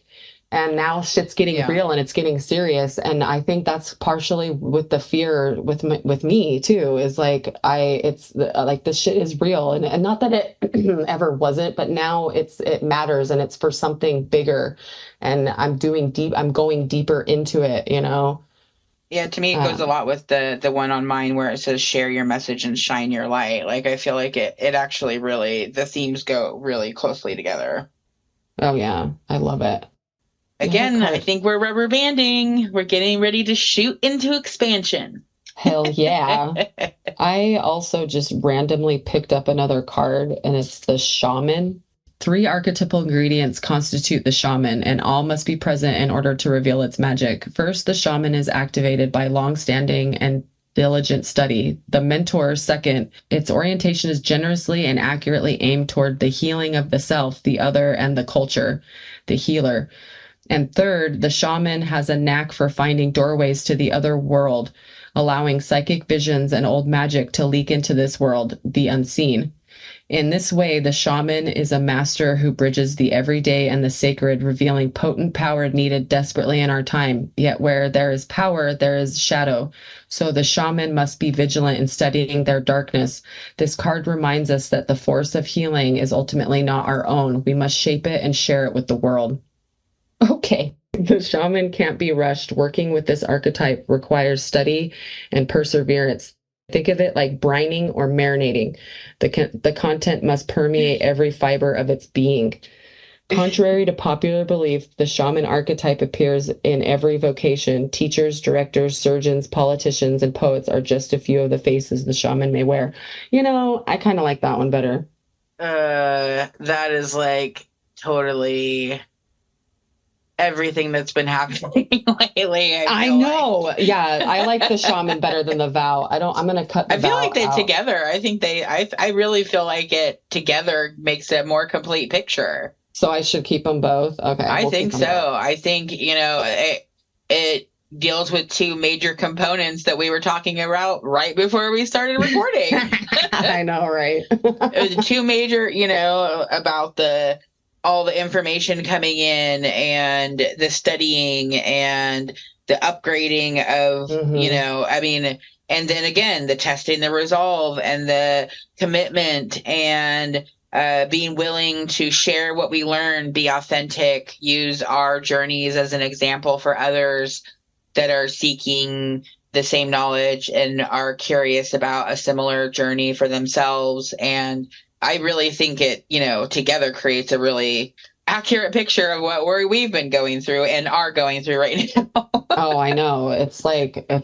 And now shit's getting real and it's getting serious. And I think that's partially with the fear with me too, is like, like this shit is real. And not that it ever wasn't, but now it matters and it's for something bigger. And I'm going deeper into it, you know? Yeah, to me, it goes a lot with the one on mine where it says share your message and shine your light. Like, I feel like it actually really, the themes go really closely together. Oh yeah, I love it. Again, I think we're rubber banding. We're getting ready to shoot into expansion. Hell yeah. I also just randomly picked up another card, and it's the shaman. 3 archetypal ingredients constitute the shaman, and all must be present in order to reveal its magic. First, the shaman is activated by long-standing and diligent study. The mentor, second, its orientation is generously and accurately aimed toward the healing of the self, the other, and the culture, the healer. And third, the shaman has a knack for finding doorways to the other world, allowing psychic visions and old magic to leak into this world, the unseen. In this way, the shaman is a master who bridges the everyday and the sacred, revealing potent power needed desperately in our time. Yet where there is power, there is shadow. So the shaman must be vigilant in studying their darkness. This card reminds us that the force of healing is ultimately not our own. We must shape it and share it with the world. Okay, the shaman can't be rushed. Working with this archetype requires study and perseverance. Think of it like brining or marinating. The content must permeate every fiber of its being. Contrary to popular belief, the shaman archetype appears in every vocation. Teachers, directors, surgeons, politicians, and poets are just a few of the faces the shaman may wear. You know, I kind of like that one better. That is like totally everything that's been happening lately. I know. Yeah, I like the shaman better than the vow. I'm gonna cut the I feel vow like they out. together. I think I really feel like it together makes a more complete picture. So I should keep them both? Okay. I we'll think keep them so. both. I think, it deals with two major components that we were talking about right before we started recording. I know, right? The two major, about all the information coming in and the studying and the upgrading of, and then again, the testing, the resolve and the commitment and being willing to share what we learn, be authentic, use our journeys as an example for others that are seeking the same knowledge and are curious about a similar journey for themselves. And I really think it, together creates a really accurate picture of what we've been going through and are going through right now. Oh, I know. It's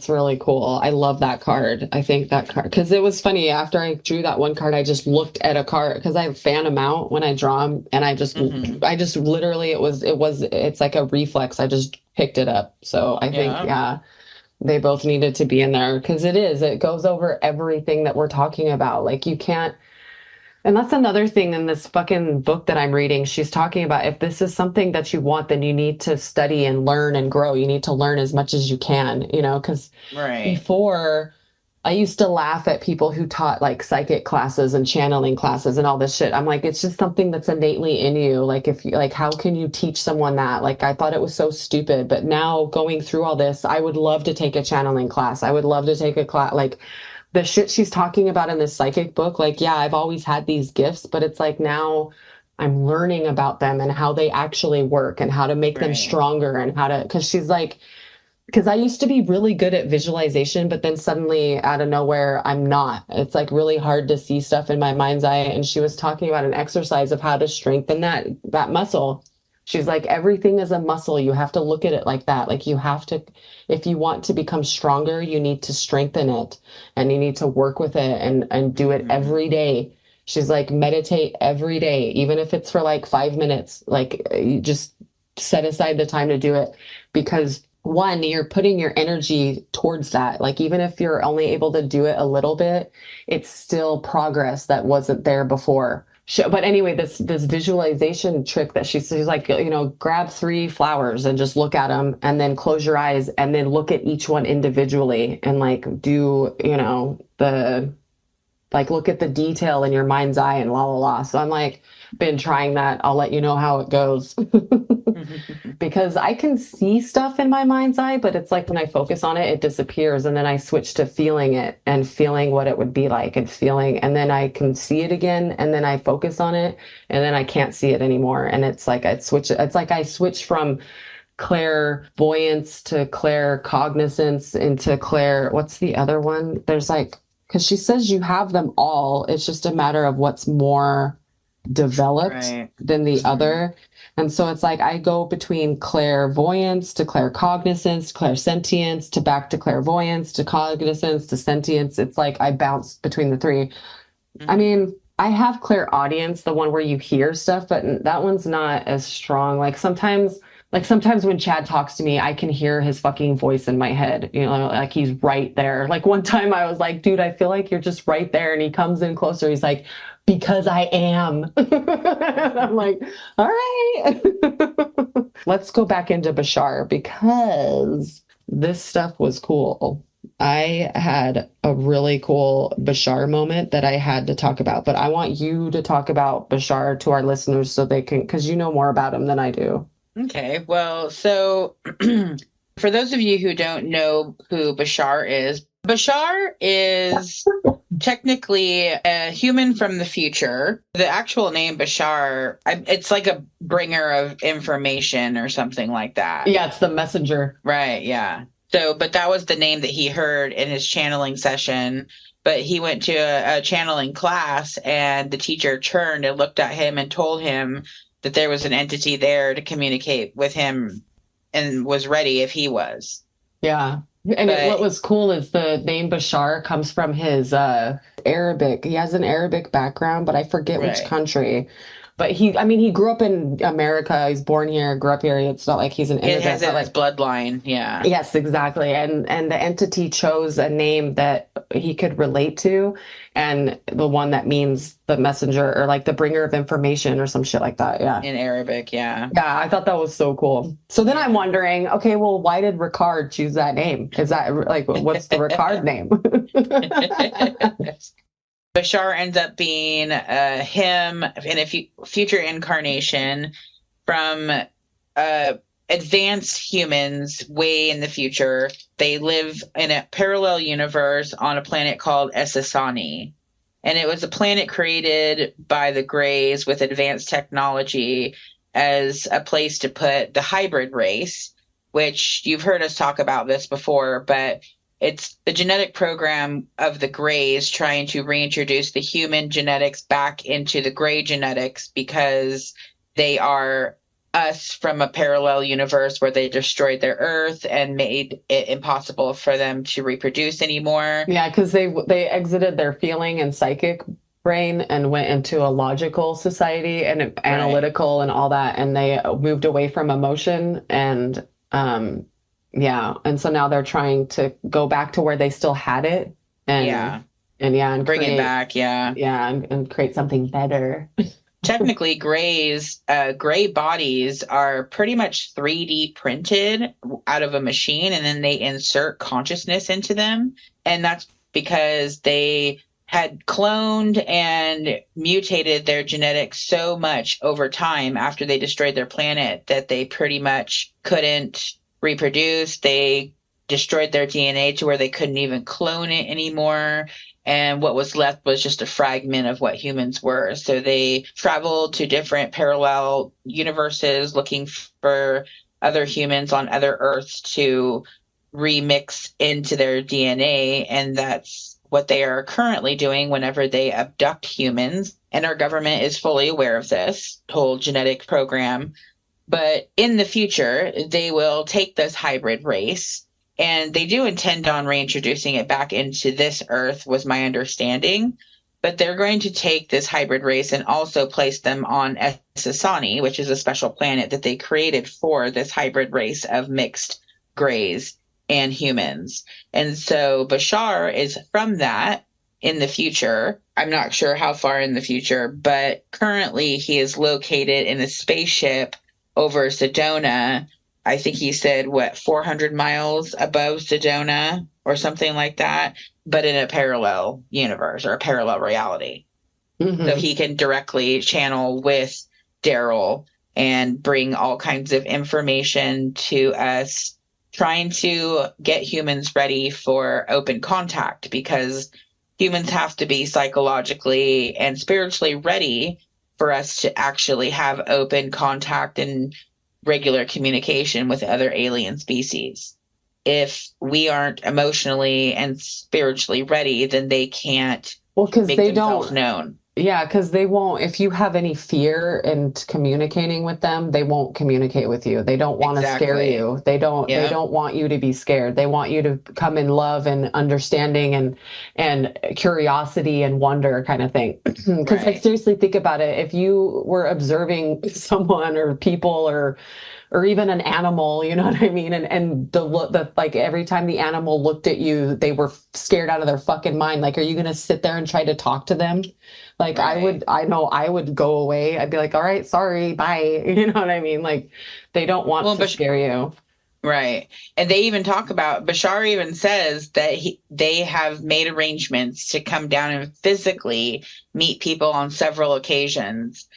really cool. I love that card. I think that card, because it was funny. After I drew that one card, I just looked at a card because I fan them out when I draw them. And I just literally, it's like a reflex. I just picked it up. So I think, they both needed to be in there because it goes over everything that we're talking about. Like you can't. And that's another thing in this fucking book that I'm reading. She's talking about if this is something that you want, then you need to study and learn and grow. You need to learn as much as you can, because before I used to laugh at people who taught like psychic classes and channeling classes and all this shit. I'm like, it's just something that's innately in you. Like how can you teach someone that? Like, I thought it was so stupid, but now going through all this, I would love to take a channeling class. I would love to take a class, like, the shit she's talking about in this psychic book, like, yeah, I've always had these gifts, but it's like now I'm learning about them and how they actually work and how to make them stronger and because I used to be really good at visualization, but then suddenly out of nowhere, I'm not. It's like really hard to see stuff in my mind's eye. And she was talking about an exercise of how to strengthen that muscle. She's like, everything is a muscle. You have to look at it like that. Like you have to, if you want to become stronger, you need to strengthen it and you need to work with it and do it every day. She's like, meditate every day, even if it's for like 5 minutes, like you just set aside the time to do it because one, you're putting your energy towards that. Like, even if you're only able to do it a little bit, it's still progress that wasn't there before. But anyway, this visualization trick that she's like, grab 3 flowers and just look at them and then close your eyes and then look at each one individually and like do, look at the detail in your mind's eye and la la la. So I'm like, been trying that. I'll let you know how it goes. Because I can see stuff in my mind's eye, but it's like when I focus on it, it disappears. And then I switch to feeling it and feeling what it would be like and then I can see it again. And then I focus on it and then I can't see it anymore. And it's like I switch from clairvoyance to claircognizance into what's the other one? There's like, because she says you have them all. It's just a matter of what's more developed than the other. And so it's like I go between clairvoyance to claircognizance, clairsentience to back to clairvoyance to cognizance to sentience. It's like I bounce between the 3. I mean, I have clairaudience, the one where you hear stuff, but that one's not as strong. Like sometimes when Chad talks to me, I can hear his fucking voice in my head, like he's right there. Like one time I was like, dude, I feel like you're just right there. And he comes in closer. He's like, because I am. I'm like, all right. Let's go back into Bashar because this stuff was cool. I had a really cool Bashar moment that I had to talk about, but I want you to talk about Bashar to our listeners so they can, because you know more about him than I do. Okay, well, so for those of you who don't know who Bashar is technically a human from the future. The actual name Bashar, it's like a bringer of information or something like that. Yeah, it's the messenger. Right, yeah. So, but that was the name that he heard in his channeling session. but he went to a channeling class, and the teacher turned and looked at him and told him that there was an entity there to communicate with him and was ready if he was. Yeah. And what was cool is the name Bashar comes from his Arabic. He has an Arabic background, but I forget which country. But he grew up in America. He's born here, grew up here. It's not like he's an immigrant. It has his bloodline, yeah. Yes, exactly. And the entity chose a name that he could relate to, and the one that means the messenger or like the bringer of information or some shit like that. Yeah. In Arabic, yeah. Yeah, I thought that was so cool. So then I'm wondering, okay, well, why did Ricard choose that name? Is that like, what's the Ricard name? Bashar ends up being him in a future incarnation from advanced humans way in the future. They live in a parallel universe on a planet called Essassani. And it was a planet created by the Greys with advanced technology as a place to put the hybrid race, which you've heard us talk about this before, but it's the genetic program of the Greys trying to reintroduce the human genetics back into the Grey genetics because they are us from a parallel universe where they destroyed their Earth and made it impossible for them to reproduce anymore. Yeah, because they exited their feeling and psychic brain and went into a logical society and analytical and all that, and they moved away from emotion and yeah, and so now they're trying to go back to where they still had it, and bring it back, and create something better. Technically, gray bodies are pretty much 3D printed out of a machine, and then they insert consciousness into them, and that's because they had cloned and mutated their genetics so much over time after they destroyed their planet that they pretty much couldn't reproduce. They destroyed their DNA to where they couldn't even clone it anymore. And what was left was just a fragment of what humans were. So they traveled to different parallel universes looking for other humans on other Earths to remix into their DNA. And that's what they are currently doing whenever they abduct humans. And our government is fully aware of this whole genetic program. But in the future, they will take this hybrid race, and they do intend on reintroducing it back into this Earth, was my understanding. But they're going to take this hybrid race and also place them on Essassani, which is a special planet that they created for this hybrid race of mixed Greys and humans. And so Bashar is from that in the future. I'm not sure how far in the future, but currently he is located in a spaceship over Sedona. I think he said, 400 miles above Sedona or something like that, but in a parallel universe or a parallel reality. Mm-hmm. So he can directly channel with Daryl and bring all kinds of information to us, trying to get humans ready for open contact, because humans have to be psychologically and spiritually ready for us to actually have open contact and regular communication with other alien species. If we aren't emotionally and spiritually ready, then they can't make themselves known. Yeah, because they won't, if you have any fear in communicating with them, they won't communicate with you. They don't want to scare you. They don't want you to be scared. They want you to come in love and understanding and curiosity and wonder kind of thing. Because like, seriously, think about it. If you were observing someone or people or even an animal, you know what I mean? And like every time the animal looked at you, they were scared out of their fucking mind. Like, are you going to sit there and try to talk to them? Like I would go away. I'd be like, all right, sorry, bye. You know what I mean? Like they don't want to scare you. Right. And they even talk about, Bashar even says that they have made arrangements to come down and physically meet people on several occasions.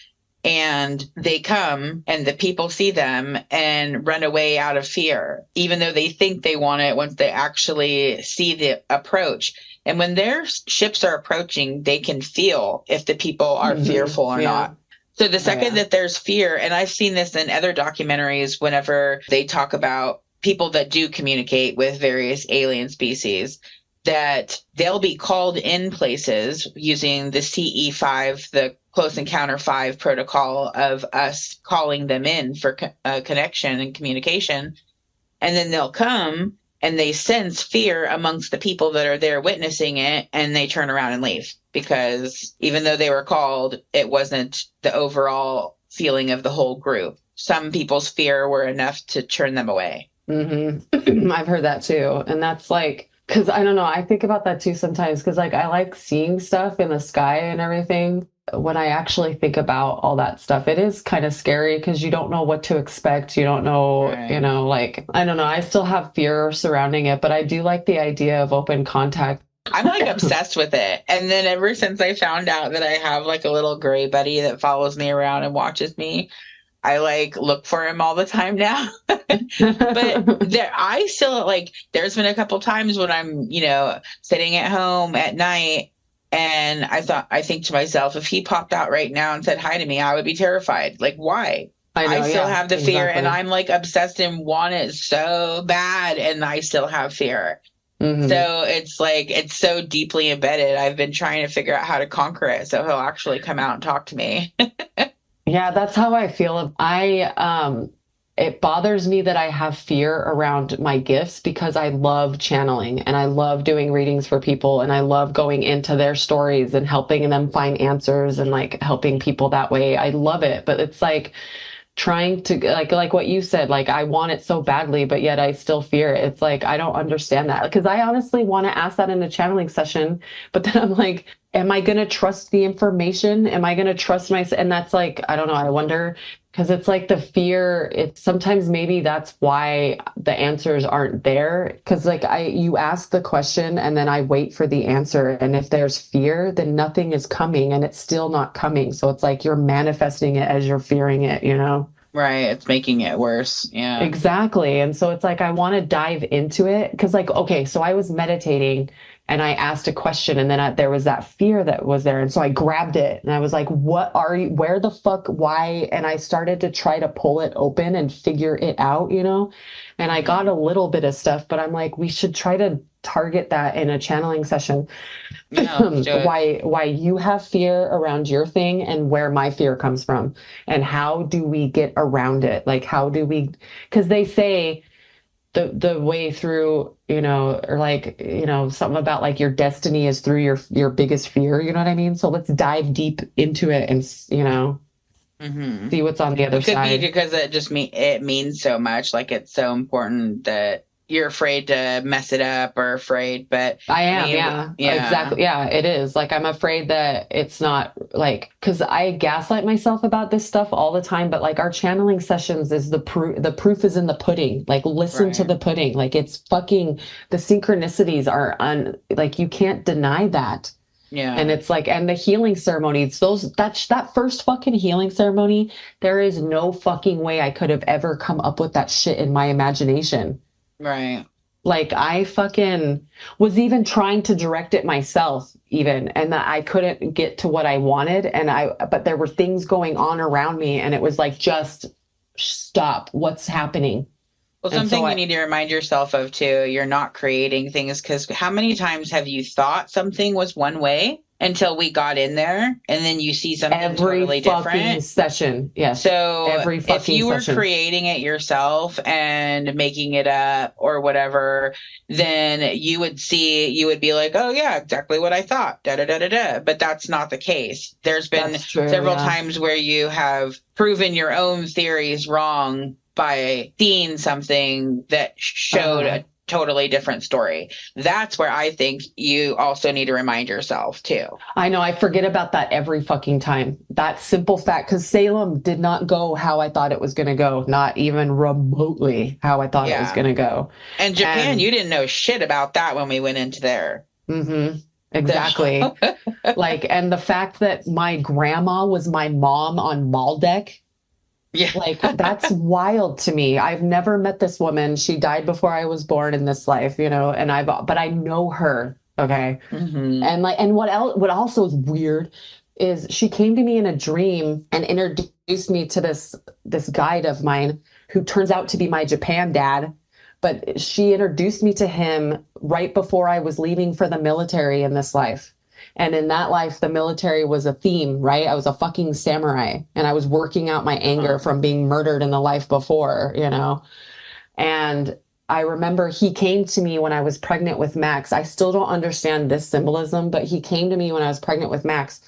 And they come and the people see them and run away out of fear, even though they think they want it once they actually see the approach. And when their ships are approaching, they can feel if the people are fearful or not. So the second that there's fear, and I've seen this in other documentaries whenever they talk about people that do communicate with various alien species, that they'll be called in places using the CE5, the Close Encounter 5 protocol of us calling them in for connection and communication. And then they'll come and they sense fear amongst the people that are there witnessing it, and they turn around and leave, because even though they were called, it wasn't the overall feeling of the whole group. Some people's fear were enough to turn them away. Mm-hmm. I've heard that too. And that's like, because I don't know, I think about that too sometimes, because like I like seeing stuff in the sky and everything. When I actually think about all that stuff, it is kind of scary because you don't know what to expect. You don't know, Right. you know, like, I don't know. I still have fear surrounding it, but I do like the idea of open contact. I'm like obsessed with it. And then ever since I found out that I have like a little gray buddy that follows me around and watches me, I like look for him all the time now. But I still like, there's been a couple times when I'm, you know, sitting at home at night, and I think to myself, if he popped out right now and said hi to me, I would be terrified. Like, why? I still have the fear, and I'm like obsessed and want it so bad, and I still have fear. Mm-hmm. So it's like, it's so deeply embedded. I've been trying to figure out how to conquer it so he'll actually come out and talk to me. Yeah, that's how I feel. It bothers me that I have fear around my gifts, because I love channeling and I love doing readings for people, and I love going into their stories and helping them find answers and like helping people that way. I love it, but it's like trying to like what you said, like I want it so badly, but yet I still fear it. It's like, I don't understand that, because I honestly want to ask that in a channeling session, but then I'm like, am I going to trust the information? Am I going to trust myself? And that's like, I don't know. I wonder, because it's like the fear, it's sometimes maybe that's why the answers aren't there. Because like you ask the question and then I wait for the answer. And if there's fear, then nothing is coming, and it's still not coming. So it's like you're manifesting it as you're fearing it, you know? Right. It's making it worse. Yeah. Exactly. And so it's like, I want to dive into it, because like, okay, so I was meditating and I asked a question, and then there was that fear that was there. And so I grabbed it and I was like, what are you, where the fuck, why? And I started to try to pull it open and figure it out, you know? And I got a little bit of stuff, but I'm like, we should try to target that in a channeling session. Yeah, why you have fear around your thing and where my fear comes from, and how do we get around it? Like, how do we, because they say the way through, you know, or like, you know, something about like your destiny is through your biggest fear, you know what I mean? So let's dive deep into it and, you know, see what's on the other It could side. be because it means so much. Like, it's so important that you're afraid to mess it up, or afraid, but I am, yeah, exactly. Yeah, it is. Like, I'm afraid that it's not like, because I gaslight myself about this stuff all the time, but like our channeling sessions is the proof is in the pudding. Like, listen to Right. the pudding. Like, it's fucking, the synchronicities are like, you can't deny that. Yeah. And it's like, and the healing ceremonies, that first fucking healing ceremony, there is no fucking way I could have ever come up with that shit in my imagination. Right. Like, I fucking was even trying to direct it myself even, and that I couldn't get to what I wanted. But there were things going on around me, and it was like, just stop. What's happening? Well, something you need to remind yourself of too, you're not creating things, because how many times have you thought something was one way until we got in there, and then you see something totally different? Every fucking session. Yes. So every fucking if you were session. creating it yourself and making it up or whatever, then you would be like, oh yeah, exactly what I thought. Da da da da da. But that's not the case. There's been several times where you have proven your own theories wrong by seeing something that showed a totally different story. That's where I think you also need to remind yourself too. I know, I forget about that every fucking time. That simple fact, because Salem did not go how I thought it was going to go, not even remotely how I thought it was going to go. And Japan, you didn't know shit about that when we went into there. Mm-hmm. Exactly. Like, and the fact that my grandma was my mom on Maldek. Yeah. Like, that's wild to me. I've never met this woman. She died before I was born in this life, you know, but I know her. Okay. Mm-hmm. And what also is weird is she came to me in a dream and introduced me to this guide of mine who turns out to be my Japan dad. but she introduced me to him right before I was leaving for the military in this life. And in that life, the military was a theme, right? I was a fucking samurai and I was working out my anger from being murdered in the life before, you know? And I remember he came to me when I was pregnant with Max. I still don't understand this symbolism, but he came to me when I was pregnant with Max.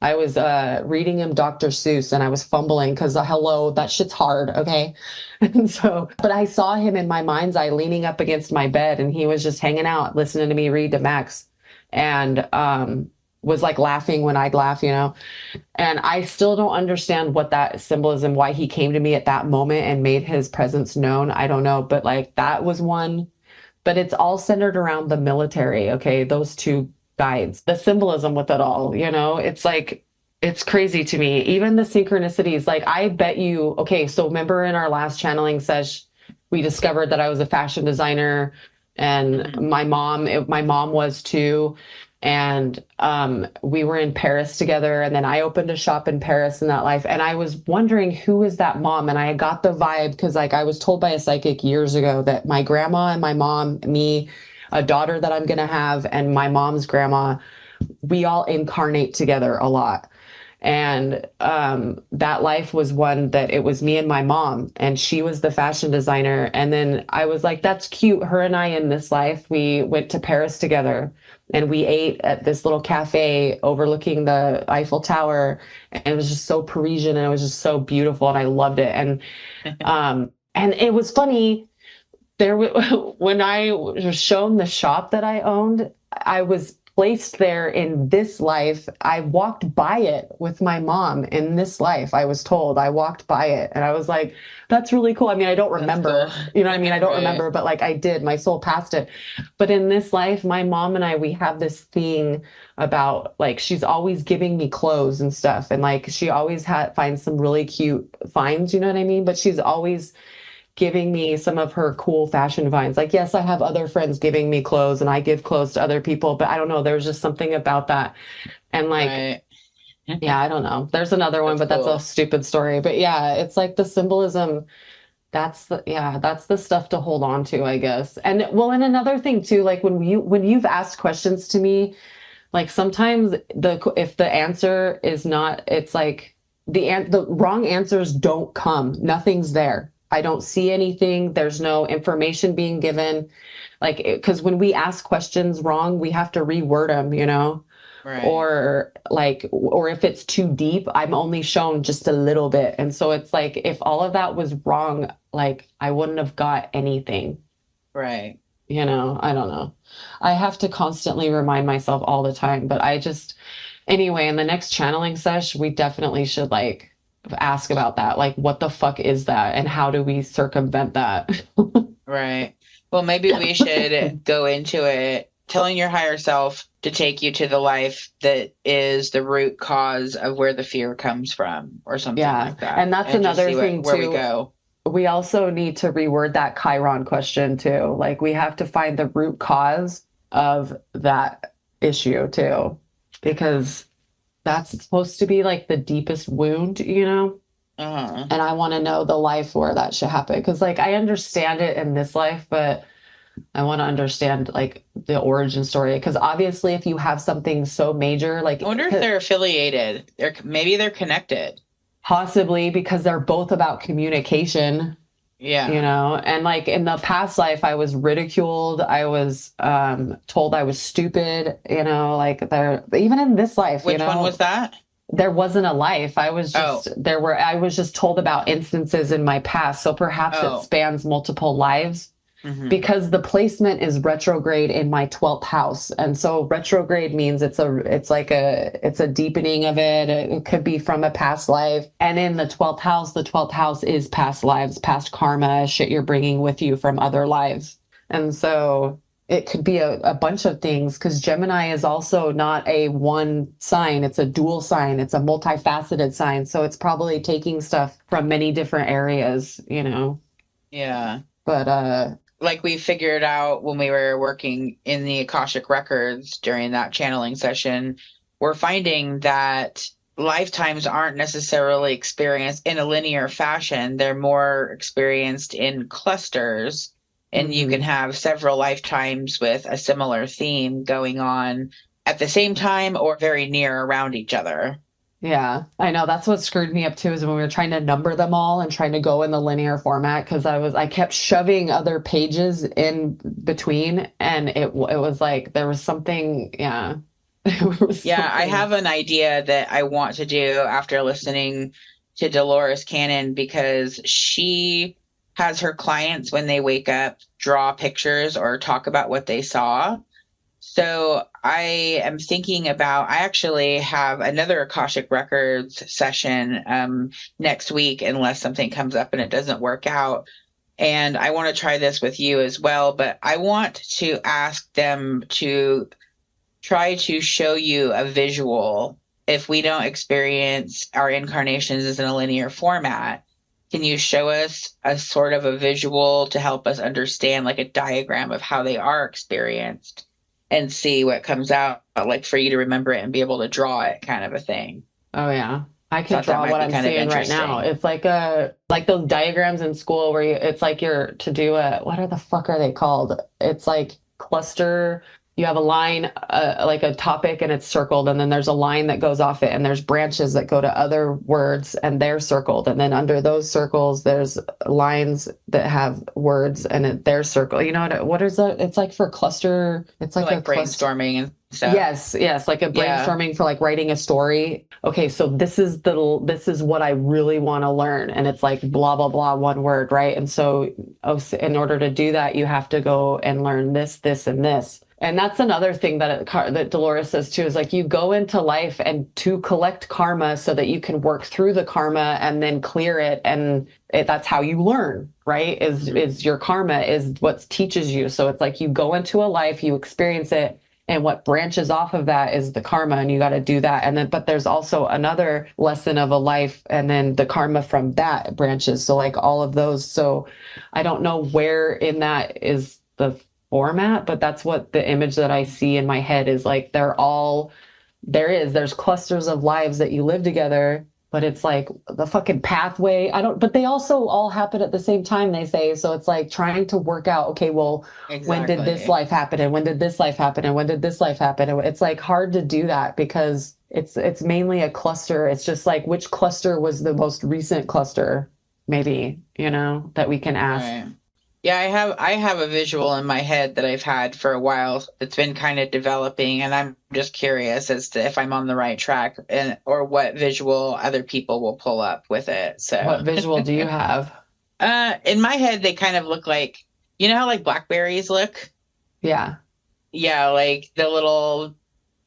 I was reading him Dr. Seuss and I was fumbling because hello, that shit's hard, okay? And so, but I saw him in my mind's eye leaning up against my bed and he was just hanging out, listening to me read to Max and was like laughing when I'd laugh, you know? And I still don't understand what that symbolism, why he came to me at that moment and made his presence known. I don't know, but like that was one, but it's all centered around the military, okay? Those two guides, the symbolism with it all, you know, it's like, it's crazy to me. Even the synchronicities, like I bet you, okay, so remember in our last channeling sesh, we discovered that I was a fashion designer and my mom was too. And we were in Paris together and then I opened a shop in Paris in that life. And I was wondering who is that mom? And I got the vibe because like I was told by a psychic years ago that my grandma and my mom, me, a daughter that I'm going to have, and my mom's grandma, we all incarnate together a lot. And that life was one that it was me and my mom, and she was the fashion designer. And then I was like, that's cute. Her and I in this life, we went to Paris together and we ate at this little cafe overlooking the Eiffel Tower. And it was just so Parisian and it was just so beautiful. And I loved it. And it was funny. When I was shown the shop that I owned, I was placed there in this life. I walked by it with my mom in this life. I was told I walked by it and I was like, that's really cool. I mean, I don't remember, cool. You know what I mean? I don't Right. remember, but like I did, my soul passed it. But in this life, my mom and I, we have this thing about like, she's always giving me clothes and stuff. And like, she always finds some really cute finds, you know what I mean? But she's always giving me some of her cool fashion finds. Like, yes, I have other friends giving me clothes and I give clothes to other people, but I don't know. There's just something about that. And like, Right. yeah, I don't know. There's another one, but That's that's a stupid story. But yeah, it's like the symbolism. That's the stuff to hold on to, I guess. And well, and another thing too, like when you've asked questions to me, like sometimes if the answer is not, it's like the wrong answers don't come. Nothing's there. I don't see anything. There's no information being given. Like, because when we ask questions wrong, we have to reword them, you know? Right. Or if it's too deep, I'm only shown just a little bit. And so it's like, if all of that was wrong, like I wouldn't have got anything. Right. You know, I don't know. I have to constantly remind myself all the time, but anyway, in the next channeling sesh, we definitely should like ask about that. Like, what the fuck is that? And how do we circumvent that? Right. Well, maybe we should go into it telling your higher self to take you to the life that is the root cause of where the fear comes from or something like that. And that's another thing where too. we go. We also need to reword that Chiron question too. Like we have to find the root cause of that issue too, because that's supposed to be like the deepest wound, you know? Uh-huh. And I want to know the life where that should happen. Because like I understand it in this life, but I want to understand like the origin story. Because obviously if you have something so major, like I wonder if they're affiliated. Maybe they're connected. Possibly because they're both about communication. Yeah. You know, and like in the past life, I was ridiculed. I was told I was stupid, you know, like even in this life, Which one was that? There wasn't a life. I was just, I was just told about instances in my past. So perhaps it spans multiple lives. Mm-hmm. Because the placement is retrograde in my 12th house. And so retrograde means it's a deepening of it. It could be from a past life. And in the 12th house is past lives, past karma, shit you're bringing with you from other lives. And so it could be a bunch of things because Gemini is also not a one sign. It's a dual sign. It's a multifaceted sign. So it's probably taking stuff from many different areas, you know? Yeah. But, like we figured out when we were working in the Akashic records during that channeling session, we're finding that lifetimes aren't necessarily experienced in a linear fashion. They're more experienced in clusters. and you can have several lifetimes with a similar theme going on at the same time or very near around each other. Yeah, I know. That's what screwed me up too, is when we were trying to number them all and trying to go in the linear format, because I kept shoving other pages in between, and it was like there was something, yeah. I have an idea that I want to do after listening to Dolores Cannon, because she has her clients, when they wake up, draw pictures or talk about what they saw. So I am thinking about, I actually have another Akashic Records session next week, unless something comes up and it doesn't work out. And I want to try this with you as well, but I want to ask them to try to show you a visual. If we don't experience our incarnations as in a linear format, can you show us a sort of a visual to help us understand, like a diagram of how they are experienced, and see what comes out, like for you to remember it and be able to draw it, kind of a thing? Oh yeah. I can draw what I'm seeing right now. It's like those diagrams in school where it's like you're to do what the fuck are they called? It's like cluster. You have a line, like a topic, and it's circled, and then there's a line that goes off it, and there's branches that go to other words, and they're circled, and then under those circles there's lines that have words, and they're circled. You know what is that? It's like for cluster. It's like, like brainstorming and stuff. Yes, like a brainstorming for like writing a story. Okay, so this is what I really want to learn, and it's like blah blah blah, one word, right? And so in order to do that, you have to go and learn this, and this. And that's another thing that Dolores says too, is like you go into life and to collect karma so that you can work through the karma and then clear it. And that's how you learn, right? Is your karma is what teaches you. So it's like you go into a life, you experience it, and what branches off of that is the karma, and you got to do that. And then, but there's also another lesson of a life, and then the karma from that branches. So like all of those. So I don't know where in that is the format, but that's what the image that I see in my head is like. There's clusters of lives that you live together, but it's like the fucking pathway. But they also all happen at the same time, they say. So it's like trying to work out, okay, well, when did this life happen? And when did this life happen? And when did this life happen? And it's like hard to do that because it's mainly a cluster. It's just like, which cluster was the most recent cluster, maybe, that we can ask. Right. Yeah, I have a visual in my head that I've had for a while. It's been kind of developing, and I'm just curious as to if I'm on the right track, or what visual other people will pull up with it. So, what visual do you have? In my head, they kind of look like, how like blackberries look? Yeah. Yeah, like the little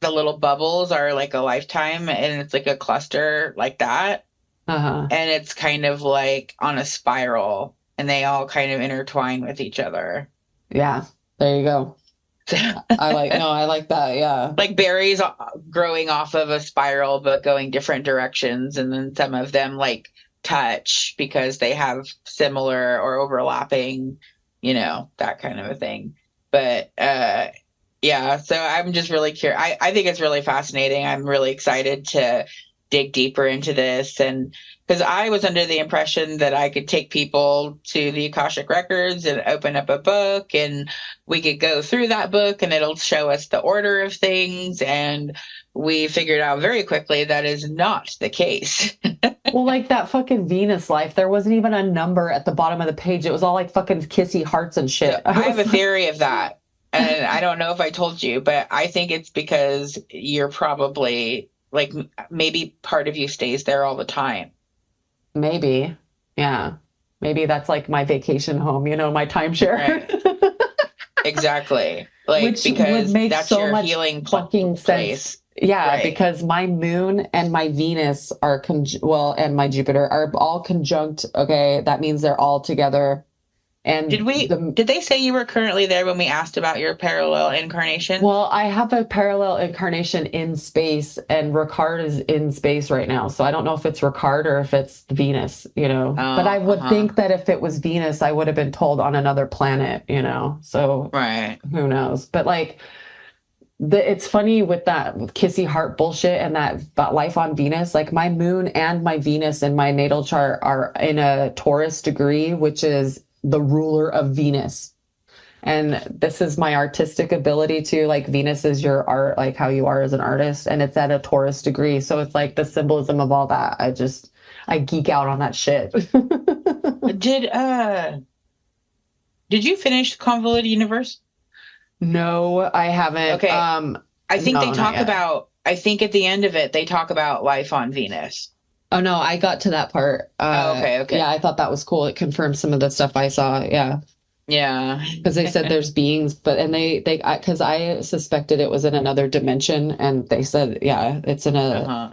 bubbles are like a lifetime, and it's like a cluster like that. Uh-huh. And it's kind of like on a spiral, and they all kind of intertwine with each other. Yeah, there you go. I like that. Yeah. Like berries growing off of a spiral, but going different directions. And then some of them like touch because they have similar or overlapping, that kind of a thing. But, so I'm just really curious. I think it's really fascinating. I'm really excited to dig deeper into this, and because I was under the impression that I could take people to the Akashic Records and open up a book, and we could go through that book and it'll show us the order of things, and we figured out very quickly that is not the case. Well, like that fucking Venus life, there wasn't even a number at the bottom of the page. It was all like fucking kissy hearts and shit. I have a theory of that, and I don't know if I told you, but I think it's because you're probably like, maybe part of you stays there all the time. Maybe. Yeah. Maybe that's like my vacation home, my timeshare. Right. Exactly. Like, which because would make that's so your much healing fucking place. Sense. Yeah, right. Because my moon and my Venus are and my Jupiter are all conjunct. Okay, that means they're all together. And did they say you were currently there when we asked about your parallel incarnation? Well, I have a parallel incarnation in space, and Ricard is in space right now. So I don't know if it's Ricard or if it's Venus, but I would think that if it was Venus, I would have been told on another planet, so right. Who knows? But like, it's funny with that kissy heart bullshit and that life on Venus, like my moon and my Venus in my natal chart are in a Taurus degree, which is the ruler of Venus. And this is my artistic ability too. Like Venus is your art, like how you are as an artist, and it's at a Taurus degree. So it's like the symbolism of all that. I geek out on that shit. Did you finish Convoluted Universe? No, I haven't. Okay. I think no, they not talk yet. about, I think at the end of it, they talk about life on Venus. Oh no, I got to that part. Okay. Yeah, I thought that was cool. It confirmed some of the stuff I saw. Yeah. Yeah. Because they said there's beings, but and because I suspected it was in another dimension, and they said, yeah, it's in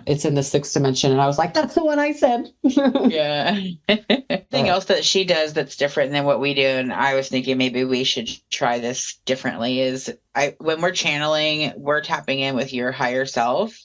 it's in the sixth dimension, and I was like, that's the one I said. Yeah. Something else that she does that's different than what we do, and I was thinking maybe we should try this differently, is when we're channeling, we're tapping in with your higher self,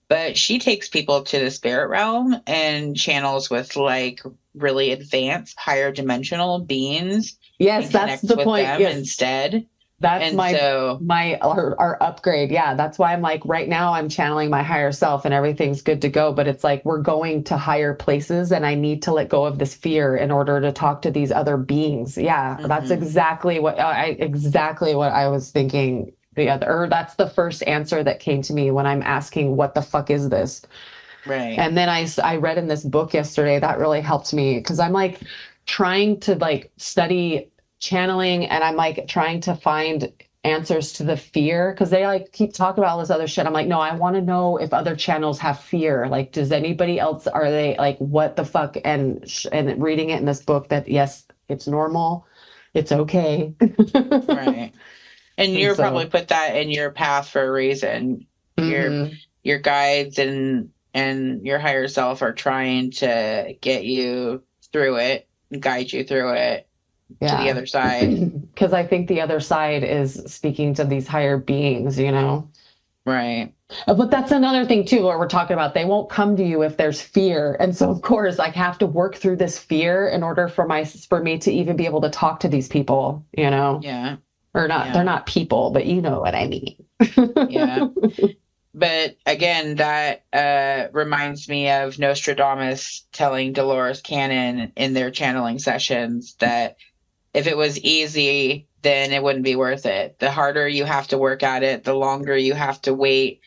but she takes people to the spirit realm and channels with like really advanced, higher dimensional beings. Yes, And that's connects the with point. them Yes. instead. That's And so, our upgrade. Yeah, that's why I'm like, right now I'm channeling my higher self and everything's good to go. But it's like we're going to higher places, and I need to let go of this fear in order to talk to these other beings. Yeah, that's exactly what I was thinking. That's the first answer that came to me when I'm asking, what the fuck is this? right. And then I read in this book yesterday that really helped me, because I'm like trying to like study channeling, and I'm like trying to find answers to the fear, because they like keep talking about all this other shit. I'm like, no, I want to know if other channels have fear. Like, does anybody else, are they like, what the fuck? And reading it in this book that yes, it's normal, it's okay. Right. And you're probably put that in your path for a reason. Your guides and your higher self are trying to get you through it, guide you through it to the other side. Because I think the other side is speaking to these higher beings, you know? Right. But that's another thing too, what we're talking about. They won't come to you if there's fear. And so of course I have to work through this fear in order for me to even be able to talk to these people, you know? Yeah. Or not, Yeah. They're not people, but you know what I mean. Yeah. But again, that reminds me of Nostradamus telling Dolores Cannon in their channeling sessions that if it was easy, then it wouldn't be worth it. The harder you have to work at it, the longer you have to wait,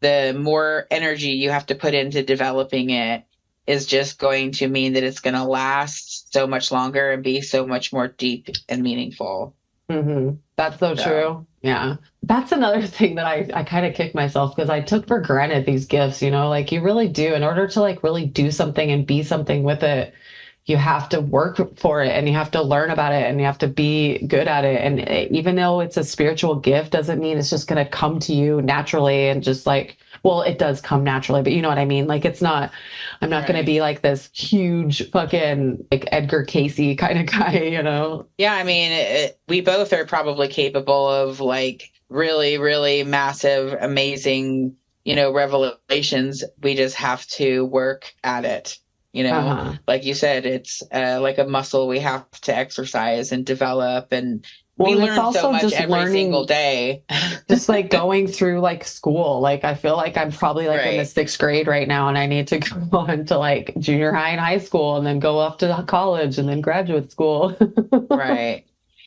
the more energy you have to put into developing it is just going to mean that it's going to last so much longer and be so much more deep and meaningful. That's so true. Yeah. That's another thing that I kind of kick myself, because I took for granted these gifts, you know, like you really do. In order to like really do something and be something with it, you have to work for it, and you have to learn about it, and you have to be good at it. And even though it's a spiritual gift, doesn't mean it's just going to come to you naturally and just like, well, it does come naturally, but you know what I mean? Like, I'm not going to be like this huge fucking like Edgar Casey kind of guy, you know? Yeah. I mean, we both are probably capable of like really, really massive, amazing, you know, revelations. We just have to work at it. You know, like you said, it's like a muscle we have to exercise and develop. And we learn so much every single day. Just like going through like school. Like I feel like I'm probably like in the 6th grade right now, and I need to go on to like junior high and high school, and then go off to college and then graduate school. Right.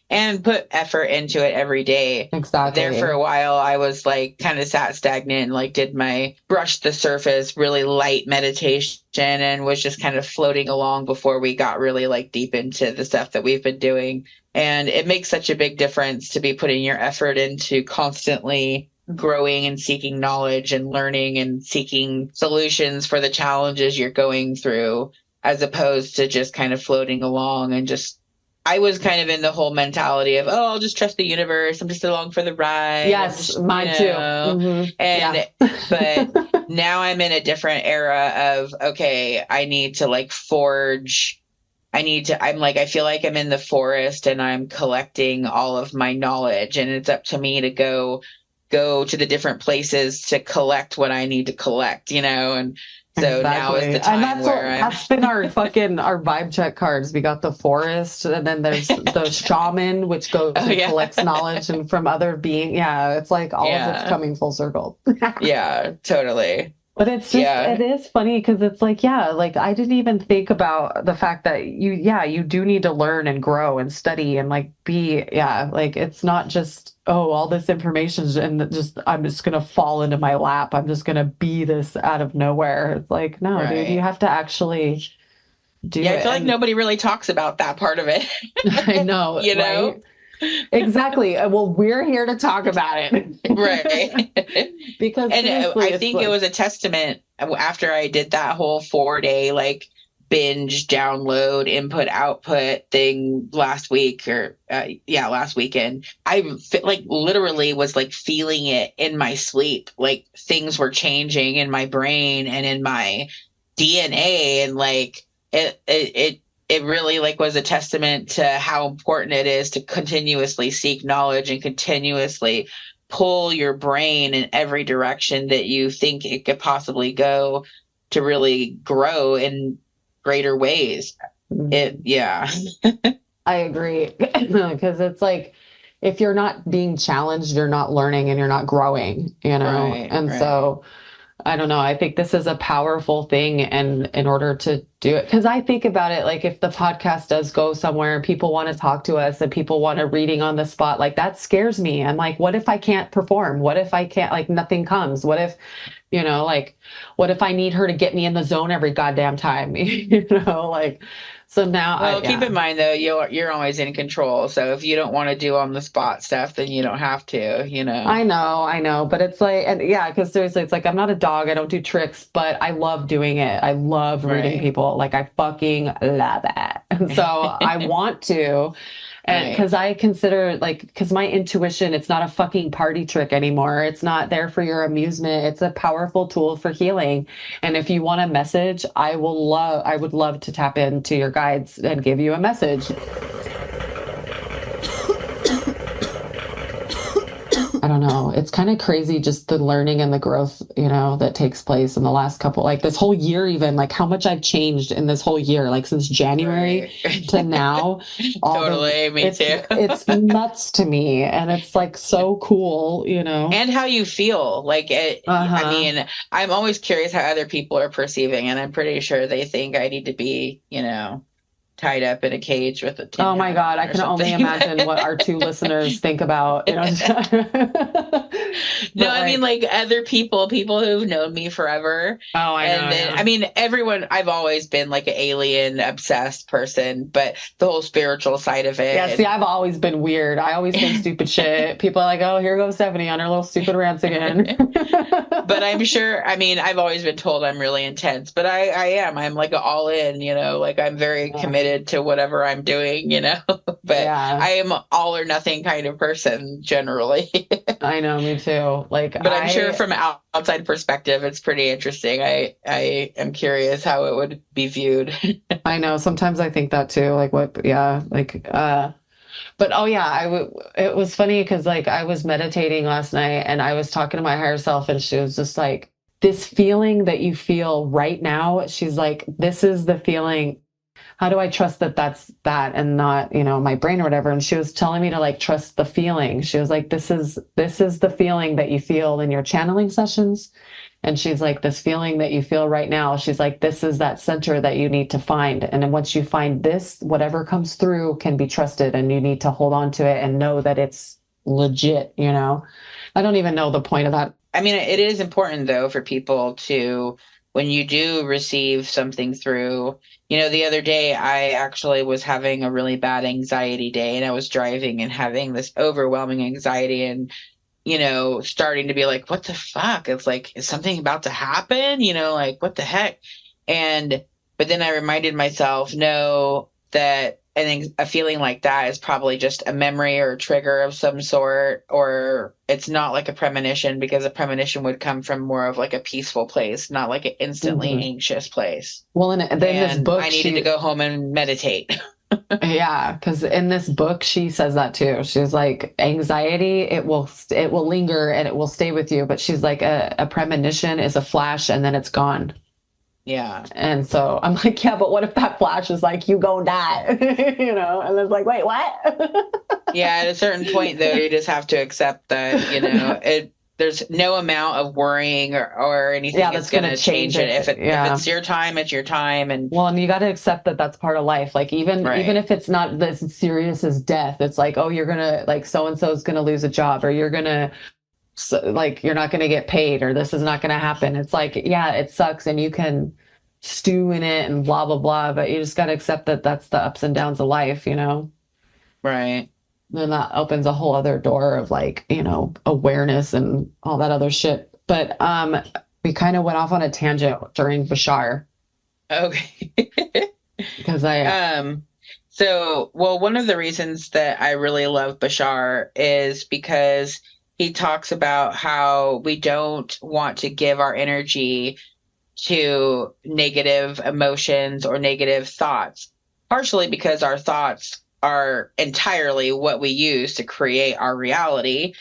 And put effort into it every day. Exactly. There for a while, I was like kind of sat stagnant and like did my brush the surface, really light meditation, and was just kind of floating along before we got really like deep into the stuff that we've been doing. And it makes such a big difference to be putting your effort into constantly growing and seeking knowledge and learning and seeking solutions for the challenges you're going through, as opposed to just kind of floating along and just, I was kind of in the whole mentality of, oh, I'll just trust the universe. I'm just along for the ride. Yes, mine too. And, but now I'm in a different era of, okay, I need to like forge. I feel like I'm in the forest and I'm collecting all of my knowledge, and it's up to me to go to the different places to collect what I need to collect, you know, and so now is the time that's been our vibe check cards. We got the forest, and then there's the shaman, which goes and collects knowledge and from other beings. Yeah, it's like all of it's coming full circle. Yeah, totally. But it's just, it is funny because it's like, yeah, like I didn't even think about the fact that you do need to learn and grow and study and like like it's not just, oh, all this information and just, I'm just going to fall into my lap. I'm just going to be this out of nowhere. It's like, no, dude, you have to actually do it. I feel like nobody really talks about that part of it. I know, you know? Right? Exactly. Well, we're here to talk about it. Right. Because I think it was a testament after I did that whole 4-day like binge download input output thing last week or last weekend. I like literally was like feeling it in my sleep. Like things were changing in my brain and in my DNA, and like it really like was a testament to how important it is to continuously seek knowledge and continuously pull your brain in every direction that you think it could possibly go to really grow in greater ways. I agree. Because it's like, if you're not being challenged, you're not learning and you're not growing, you know? So I don't know. I think this is a powerful thing. And in order to do it, because I think about it, like if the podcast does go somewhere and people want to talk to us and people want a reading on the spot, like that scares me. I'm like, what if I can't perform? What if I can't, like nothing comes? What if, you know, like, what if I need her to get me in the zone every goddamn time? You know, like, so now keep in mind though, you're always in control. So if you don't want to do on the spot stuff, then you don't have to, you know. I know, but it's like, and because seriously, it's like, I'm not a dog. I don't do tricks, but I love doing it. I love reading people. Like I fucking love it. And so I want to. And because I consider because my intuition, it's not a fucking party trick anymore. It's not there for your amusement. It's a powerful tool for healing. And if you want a message, I would love to tap into your guides and give you a message. I don't know. It's kind of crazy, just the learning and the growth, you know, that takes place in the last couple, like this whole year, even like how much I've changed in this whole year, like since January to now. Me too. It's nuts to me. And it's like so cool, you know. And how you feel like it. I mean, I'm always curious how other people are perceiving, and I'm pretty sure they think I need to be, you know, tied up in a cage with a tin. Oh my God, I can only imagine what our two listeners think about, you know. No, I mean like other people who've known me forever. Oh, I know. Then, I mean, everyone, I've always been like an alien obsessed person, but the whole spiritual side of it. Yeah, see, I've always been weird. I always say stupid shit. People are like, oh, here goes Stephanie on her little stupid rants again. But I'm sure, I mean, I've always been told I'm really intense, but I'm like all in, you know, like I'm very committed to whatever I'm doing, you know, but I am all or nothing kind of person generally. I know, me too. But I'm sure from outside perspective, it's pretty interesting. I am curious how it would be viewed. I know. Sometimes I think that too. But it was funny because like I was meditating last night and I was talking to my higher self and she was just like, this feeling that you feel right now, she's like, this is the feeling. How do I trust that that's that and not, you know, my brain or whatever? And she was telling me to like trust the feeling. She was like, this is the feeling that you feel in your channeling sessions. And she's like, this feeling that you feel right now, she's like, this is that center that you need to find. And then once you find this, whatever comes through can be trusted and you need to hold on to it and know that it's legit, you know? I don't even know the point of that. I mean, it is important though for people to, when you do receive something through, you know, the other day I actually was having a really bad anxiety day and I was driving and having this overwhelming anxiety and, you know, starting to be like, what the fuck? It's like, is something about to happen? You know, like, what the heck? But then I reminded myself, no, that a feeling like that is probably just a memory or a trigger of some sort, or it's not like a premonition, because a premonition would come from more of like a peaceful place, not like an instantly anxious place. Well, in this book, I needed to go home and meditate. Yeah, because in this book, she says that too. She's like, anxiety, it will linger and it will stay with you. But she's like, a premonition is a flash and then it's gone. Yeah. And so I'm like, yeah, but what if that flash is like, you go die, you know? And it's like, wait, what? Yeah. At a certain point though, you just have to accept that, you know, there's no amount of worrying or anything that's that's going gonna to change change it. it. If it's your time, it's your time. And Well, and you got to accept that that's part of life. Like even Right. if it's not as serious as death, it's like, oh, you're gonna like so and so is gonna lose a job, or you're gonna like you're not gonna get paid, or this is not gonna happen. It's like, yeah, it sucks, and you can stew in it and blah blah blah, but you just got to accept that that's the ups and downs of life, you know. right. Then that opens a whole other door of like, you know, awareness and all that other shit. But we kind of went off on a tangent during Bashar Okay. because I So, well, one of the reasons that I really love Bashar is because he talks about how we don't want to give our energy to negative emotions or negative thoughts, partially because our thoughts are entirely what we use to create our reality,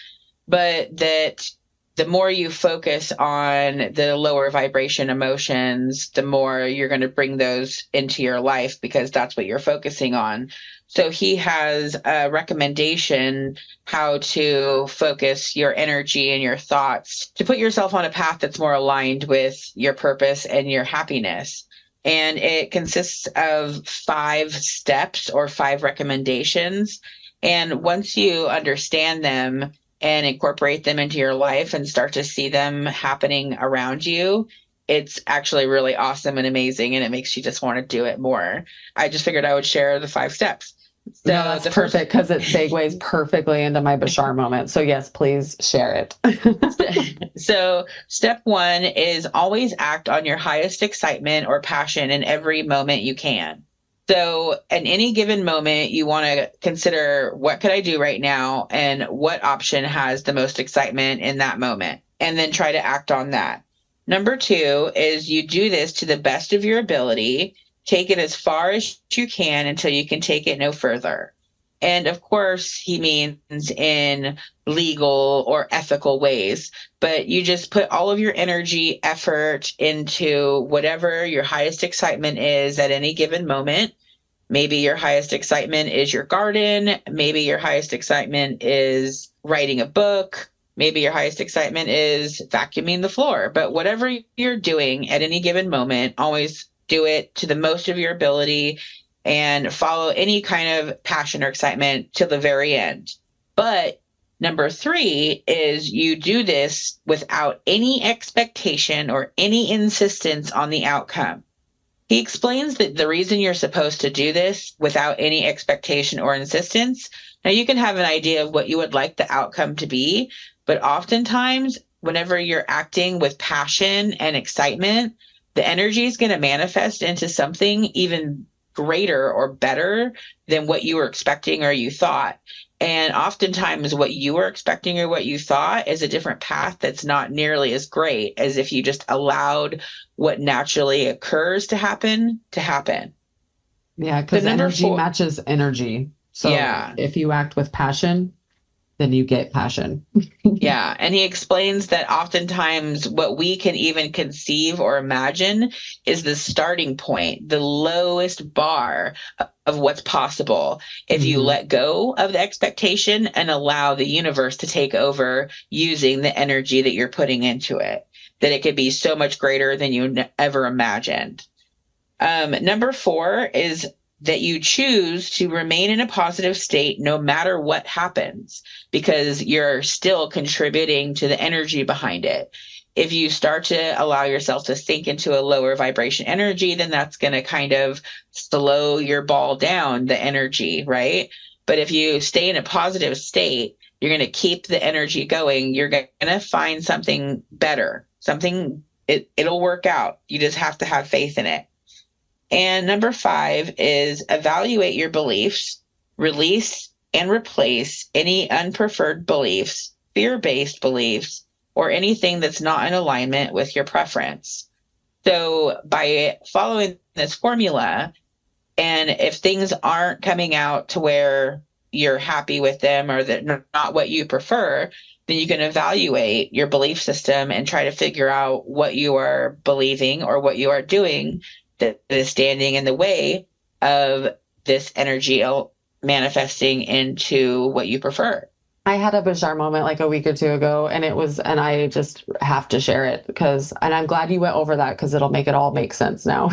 but that the more you focus on the lower vibration emotions, the more you're going to bring those into your life because that's what you're focusing on. So he has a recommendation how to focus your energy and your thoughts to put yourself on a path that's more aligned with your purpose and your happiness. And it consists of 5 steps or 5 recommendations. And once you understand them and incorporate them into your life and start to see them happening around you, it's actually really awesome and amazing. And it makes you just want to do it more. I just figured I would share the 5 steps. So no, that's perfect because it segues perfectly into my Bashar moment. So yes, please share it. So step 1 is always act on your highest excitement or passion in every moment you can. So in any given moment, you want to consider what could I do right now and what option has the most excitement in that moment, and then try to act on that. Number 2 is you do this to the best of your ability. Take it as far as you can until you can take it no further. And of course, he means in legal or ethical ways, but you just put all of your energy, effort into whatever your highest excitement is at any given moment. Maybe your highest excitement is your garden. Maybe your highest excitement is writing a book. Maybe your highest excitement is vacuuming the floor. But whatever you're doing at any given moment, always do it to the most of your ability and follow any kind of passion or excitement to the very end. But number 3 is you do this without any expectation or any insistence on the outcome. He explains that the reason you're supposed to do this without any expectation or insistence, now you can have an idea of what you would like the outcome to be, but oftentimes whenever you're acting with passion and excitement, the energy is going to manifest into something even greater or better than what you were expecting or you thought. And oftentimes what you were expecting or what you thought is a different path that's not nearly as great as if you just allowed what naturally occurs to happen to happen. Yeah, because energy matches energy. So yeah, if you act with passion, then you get passion. Yeah. And he explains that oftentimes what we can even conceive or imagine is the starting point, the lowest bar of what's possible. If you let go of the expectation and allow the universe to take over using the energy that you're putting into it, that it could be so much greater than you ever imagined. Number 4 is that you choose to remain in a positive state no matter what happens, because you're still contributing to the energy behind it. If you start to allow yourself to sink into a lower vibration energy, then that's going to kind of slow your ball down, the energy, right? But if you stay in a positive state, you're going to keep the energy going. You're going to find something better, it'll work out. You just have to have faith in it. And number 5 is evaluate your beliefs, release and replace any unpreferred beliefs, fear-based beliefs, or anything that's not in alignment with your preference. So by following this formula, and if things aren't coming out to where you're happy with them or they're not what you prefer, then you can evaluate your belief system and try to figure out what you are believing or what you are doing that is standing in the way of this energy manifesting into what you prefer. I had a Bashar moment like a week or two ago, and I just have to share it and I'm glad you went over that because it'll make it all make sense now.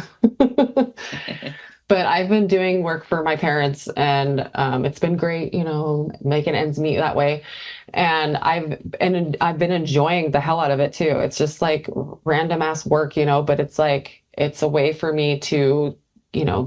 But I've been doing work for my parents, and it's been great, making ends meet that way. And I've been enjoying the hell out of it too. It's just like random ass work, but it's like it's a way for me to,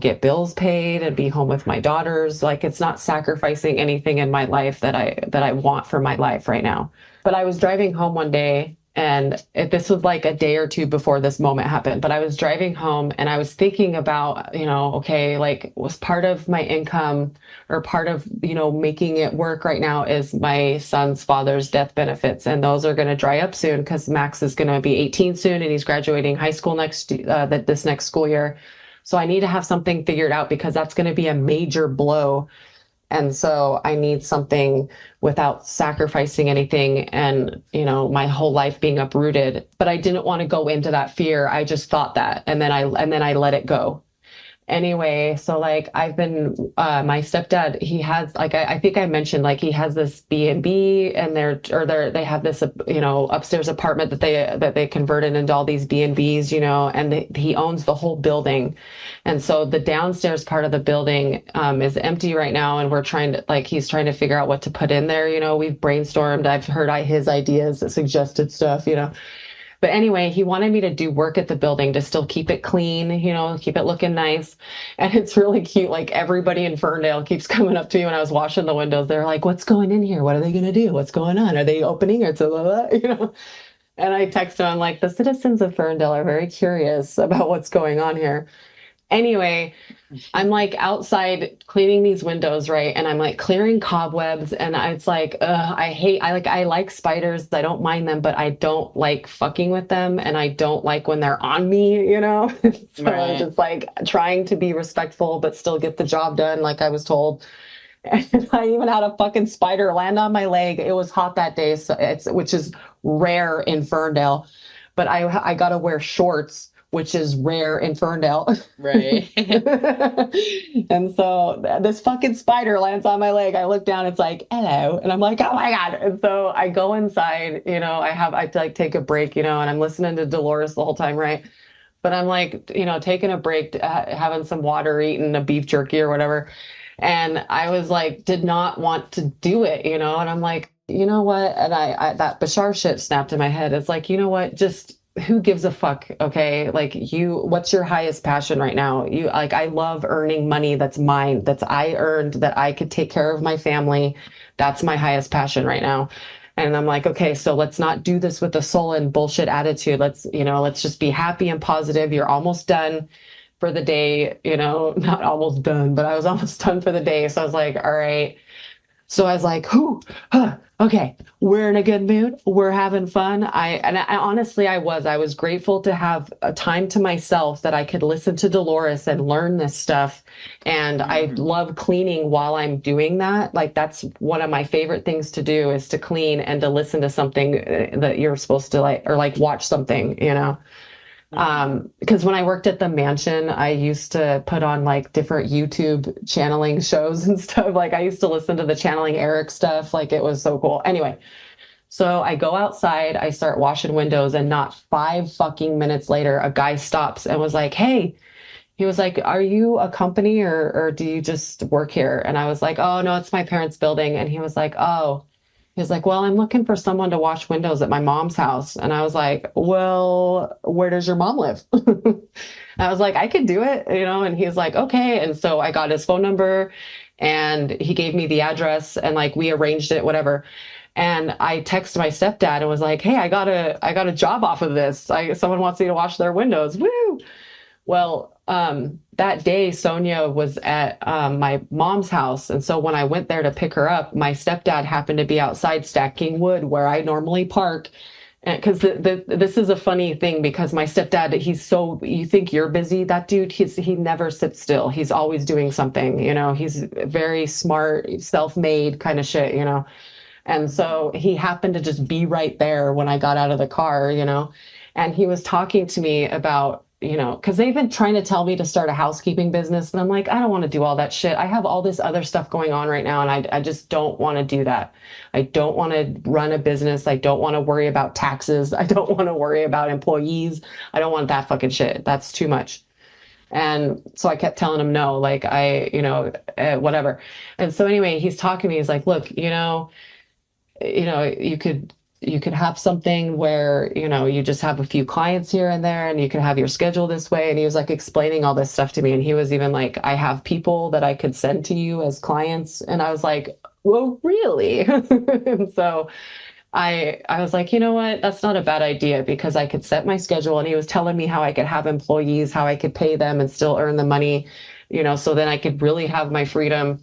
get bills paid and be home with my daughters. Like it's not sacrificing anything in my life that I want for my life right now. But I was driving home one day, and this was like a day or two before this moment happened, but I was driving home and I was thinking about, okay, like was part of my income or part of, making it work right now is my son's father's death benefits. And those are going to dry up soon because Max is going to be 18 soon and he's graduating high school this next school year. So I need to have something figured out because that's going to be a major blow. And so I need something without sacrificing anything and, my whole life being uprooted. But I didn't want to go into that fear. I just thought that. And then I let it go. Anyway, so like I've been, my stepdad, he has like, I think I mentioned like he has this B&B and they have this, upstairs apartment that they converted into all these B&Bs, and he owns the whole building. And so the downstairs part of the building, is empty right now. And he's trying to figure out what to put in there. We've brainstormed. I've heard his ideas, suggested stuff, But anyway, he wanted me to do work at the building to still keep it clean, keep it looking nice. And it's really cute. Like everybody in Ferndale keeps coming up to me when I was washing the windows. They're like, what's going in here? What are they going to do? What's going on? Are they opening or blah, blah, blah? And I text them, I'm like, the citizens of Ferndale are very curious about what's going on here. Anyway, I'm like outside cleaning these windows, right? And I'm like clearing cobwebs, and it's like, I like spiders. I don't mind them, but I don't like fucking with them, and I don't like when they're on me, So Right. I'm just like trying to be respectful, but still get the job done, like I was told. And I even had a fucking spider land on my leg. It was hot that day, which is rare in Ferndale, but I got to wear shorts, which is rare in Ferndale. Right. And so this fucking spider lands on my leg. I look down, it's like, hello. And I'm like, oh my God. And so I go inside, I like take a break, and I'm listening to Dolores the whole time, right? But I'm like, taking a break, having some water, eating a beef jerky or whatever. And I was like, did not want to do it, and I'm like, you know what? And I that Bashar shit snapped in my head. It's like, you know what? Just who gives a fuck? Okay. Like what's your highest passion right now? I love earning money that's mine, that's I earned, that I could take care of my family. That's my highest passion right now. And I'm like, okay, so let's not do this with a sullen bullshit attitude. Let's just be happy and positive. You're almost done for the day, not almost done, but I was almost done for the day. So I was like, all right. So I was like, okay, we're in a good mood. We're having fun. I honestly, I was grateful to have a time to myself that I could listen to Dolores and learn this stuff. And I love cleaning while I'm doing that. Like that's one of my favorite things to do is to clean and to listen to something that you're supposed to like, or like watch something, because when I worked at the mansion, I used to put on like different YouTube channeling shows and stuff. Like I used to listen to the channeling Eric stuff. Like it was so cool. Anyway, so I go outside, I start washing windows, and not 5 fucking minutes later, a guy stops and was like, hey, he was like, are you a company or do you just work here? And I was like, oh no, it's my parents' building. And he was like, oh. He's like, well, I'm looking for someone to wash windows at my mom's house. And I was like, well, where does your mom live? I was like, I could do it, and he's like, okay. And so I got his phone number and he gave me the address and like we arranged it, whatever. And I texted my stepdad and was like, hey, I got a job off of this. Someone wants me to wash their windows. Woo! Well, that day Sonia was at my mom's house. And so when I went there to pick her up, my stepdad happened to be outside stacking wood where I normally park. And because this is a funny thing because my stepdad, you think you're busy. That dude, he never sits still. He's always doing something, he's very smart, self-made kind of shit, And so he happened to just be right there when I got out of the car, and he was talking to me about because they've been trying to tell me to start a housekeeping business. And I'm like, I don't want to do all that shit. I have all this other stuff going on right now. And I just don't want to do that. I don't want to run a business. I don't want to worry about taxes. I don't want to worry about employees. I don't want that fucking shit. That's too much. And so I kept telling him no, like whatever. And so anyway, he's talking to me. He's like, look, you could have something where, you just have a few clients here and there, and you could have your schedule this way. And he was like explaining all this stuff to me. And he was even like, I have people that I could send to you as clients. And I was like, well, really? And so I was like, you know what? That's not a bad idea, because I could set my schedule. And he was telling me how I could have employees, how I could pay them and still earn the money, so then I could really have my freedom.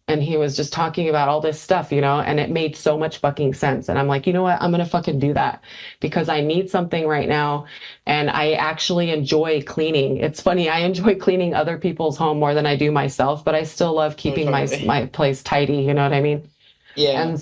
And he was just talking about all this stuff, and it made so much fucking sense. And I'm like, you know what? I'm going to fucking do that, because I need something right now. And I actually enjoy cleaning. It's funny. I enjoy cleaning other people's home more than I do myself, but I still love keeping my place tidy. You know what I mean? Yeah.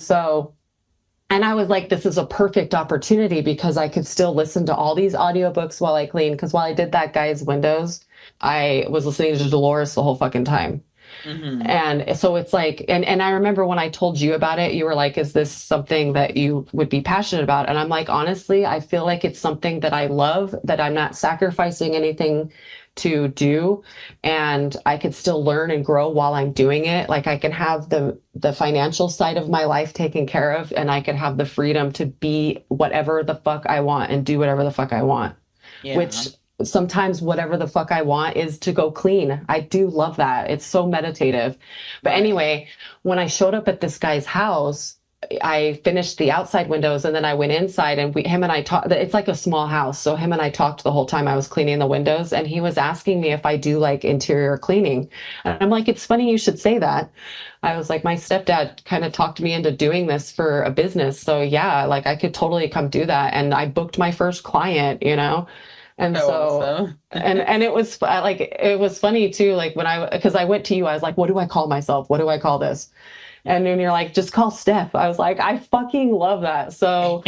And I was like, this is a perfect opportunity, because I could still listen to all these audiobooks while I clean. Because while I did that guy's windows, I was listening to Dolores the whole fucking time. Mm-hmm. And so it's like, and I remember when I told you about it, you were like, is this something that you would be passionate about? And I'm like, honestly, I feel like it's something that I love, that I'm not sacrificing anything to do, and I could still learn and grow while I'm doing it. Like, I can have the financial side of my life taken care of, and I can have the freedom to be whatever the fuck I want and do whatever the fuck I want. Yeah. Which sometimes whatever the fuck I want is to go clean. I do love that. It's so meditative. But anyway, when I showed up at this guy's house, I finished the outside windows, and then I went inside, and him and I talked. It's like a small house. So him and I talked the whole time I was cleaning the windows, and he was asking me if I do like interior cleaning. And I'm like, it's funny you should say that. I was like, my stepdad kind of talked me into doing this for a business. So yeah, like I could totally come do that. And I booked my first client, And awesome. and it was like, it was funny too. Like because I went to you, I was like, what do I call myself? What do I call this? And then you're like, just call Steph. I was like, I fucking love that. So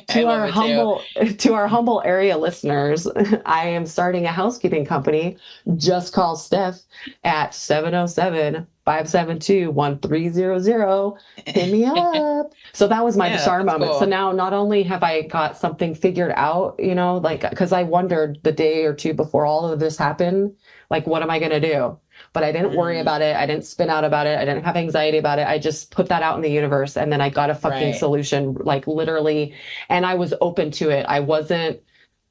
to our humble area listeners, I am starting a housekeeping company. Just call Steph at 707-572-1300. Hit me up. So that was my Bashar moment. Cool. So now not only have I got something figured out, like, because I wondered the day or two before all of this happened, like, what am I going to do? But I didn't worry about it. I didn't spin out about it. I didn't have anxiety about it. I just put that out in the universe, and then I got a fucking solution, like, literally. And I was open to it. I wasn't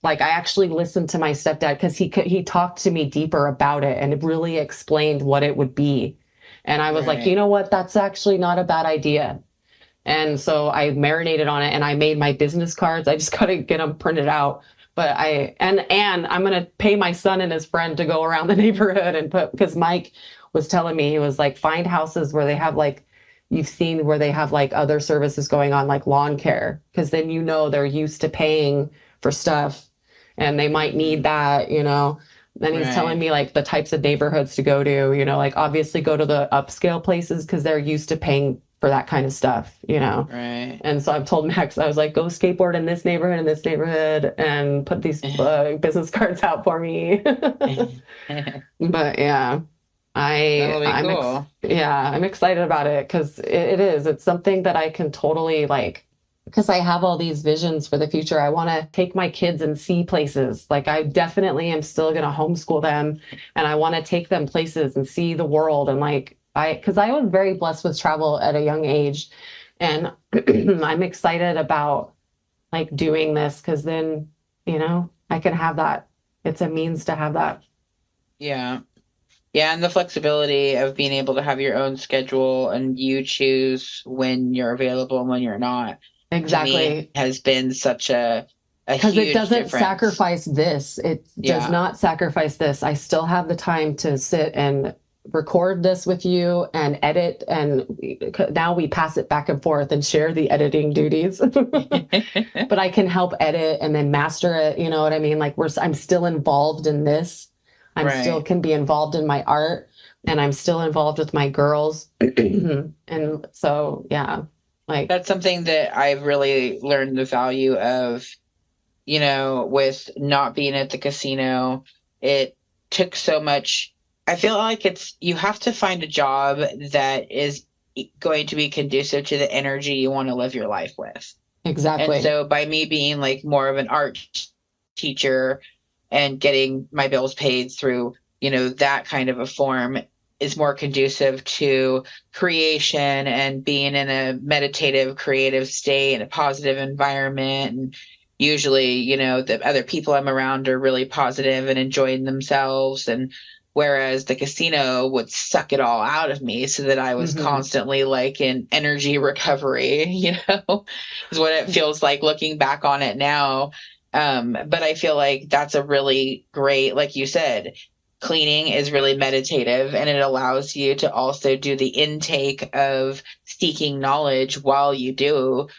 like, I actually listened to my stepdad, because he talked to me deeper about it and really explained what it would be. And I was like, you know what? That's actually not a bad idea. And so I marinated on it, and I made my business cards. I just got to get them printed out. But and I'm going to pay my son and his friend to go around the neighborhood and because Mike was telling me, he was like, find houses where they have like, you've seen where they have like other services going on, like lawn care, because then, they're used to paying for stuff and they might need that, Then he's telling me like the types of neighborhoods to go to, like obviously go to the upscale places, because they're used to paying for that kind of stuff, Right. And so I've told Max, I was like, go skateboard in this neyborhood, and put these business cards out for me. But yeah, I'm excited about it, because it's something that I can totally like, because I have all these visions for the future. I want to take my kids and see places. Like, I definitely am still going to homeschool them, and I want to take them places and see the world. And like, because I was very blessed with travel at a young age, and I'm excited about like doing this, because then, I can have that. It's a means to have that. Yeah. Yeah. And the flexibility of being able to have your own schedule, and you choose when you're available and when you're not. Exactly. Has been such a because huge it doesn't difference. sacrifice this. It does not sacrifice this. I still have the time to sit and record this with you and edit, and now we pass it back and forth and share the editing duties. But I can help edit and then master it, you know what I mean? Like, I'm still involved in this. I'm still can be involved in my art, and I'm still involved with my girls. And so like, that's something that I've really learned the value of, with not being at the casino, it took so much. I feel like you have to find a job that is going to be conducive to the energy you want to live your life with. Exactly. And so by me being like more of an art teacher and getting my bills paid through, that kind of a form is more conducive to creation and being in a meditative, creative state and a positive environment. And usually, the other people I'm around are really positive and enjoying themselves. And whereas the casino would suck it all out of me so that I was constantly like in energy recovery, is what it feels like looking back on it now. But I feel like that's a really great, like you said, cleaning is really meditative, and it allows you to also do the intake of seeking knowledge while you do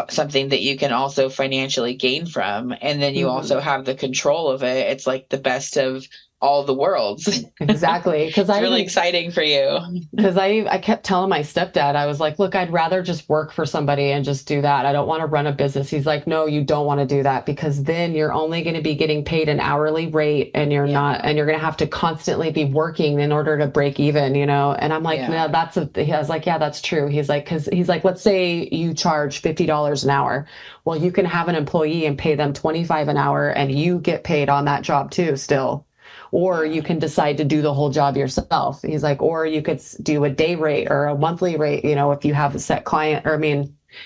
something that you can also financially gain from. And then you also have the control of it. It's like the best of all the worlds. Exactly. Because it's really exciting for you. Because I kept telling my stepdad, I was like, look, I'd rather just work for somebody and just do that. I don't want to run a business. He's like, no, you don't want to do that, because then you're only going to be getting paid an hourly rate, and you're not, and you're going to have to constantly be working in order to break even, And I'm like, no, I was like, yeah, that's true. He's like, because he's like, let's say you charge $50 an hour. Well, you can have an employee and pay them $25 an hour, and you get paid on that job too, still. Or you can decide to do the whole job yourself. He's like, or you could do a day rate or a monthly rate, if you have a set client, or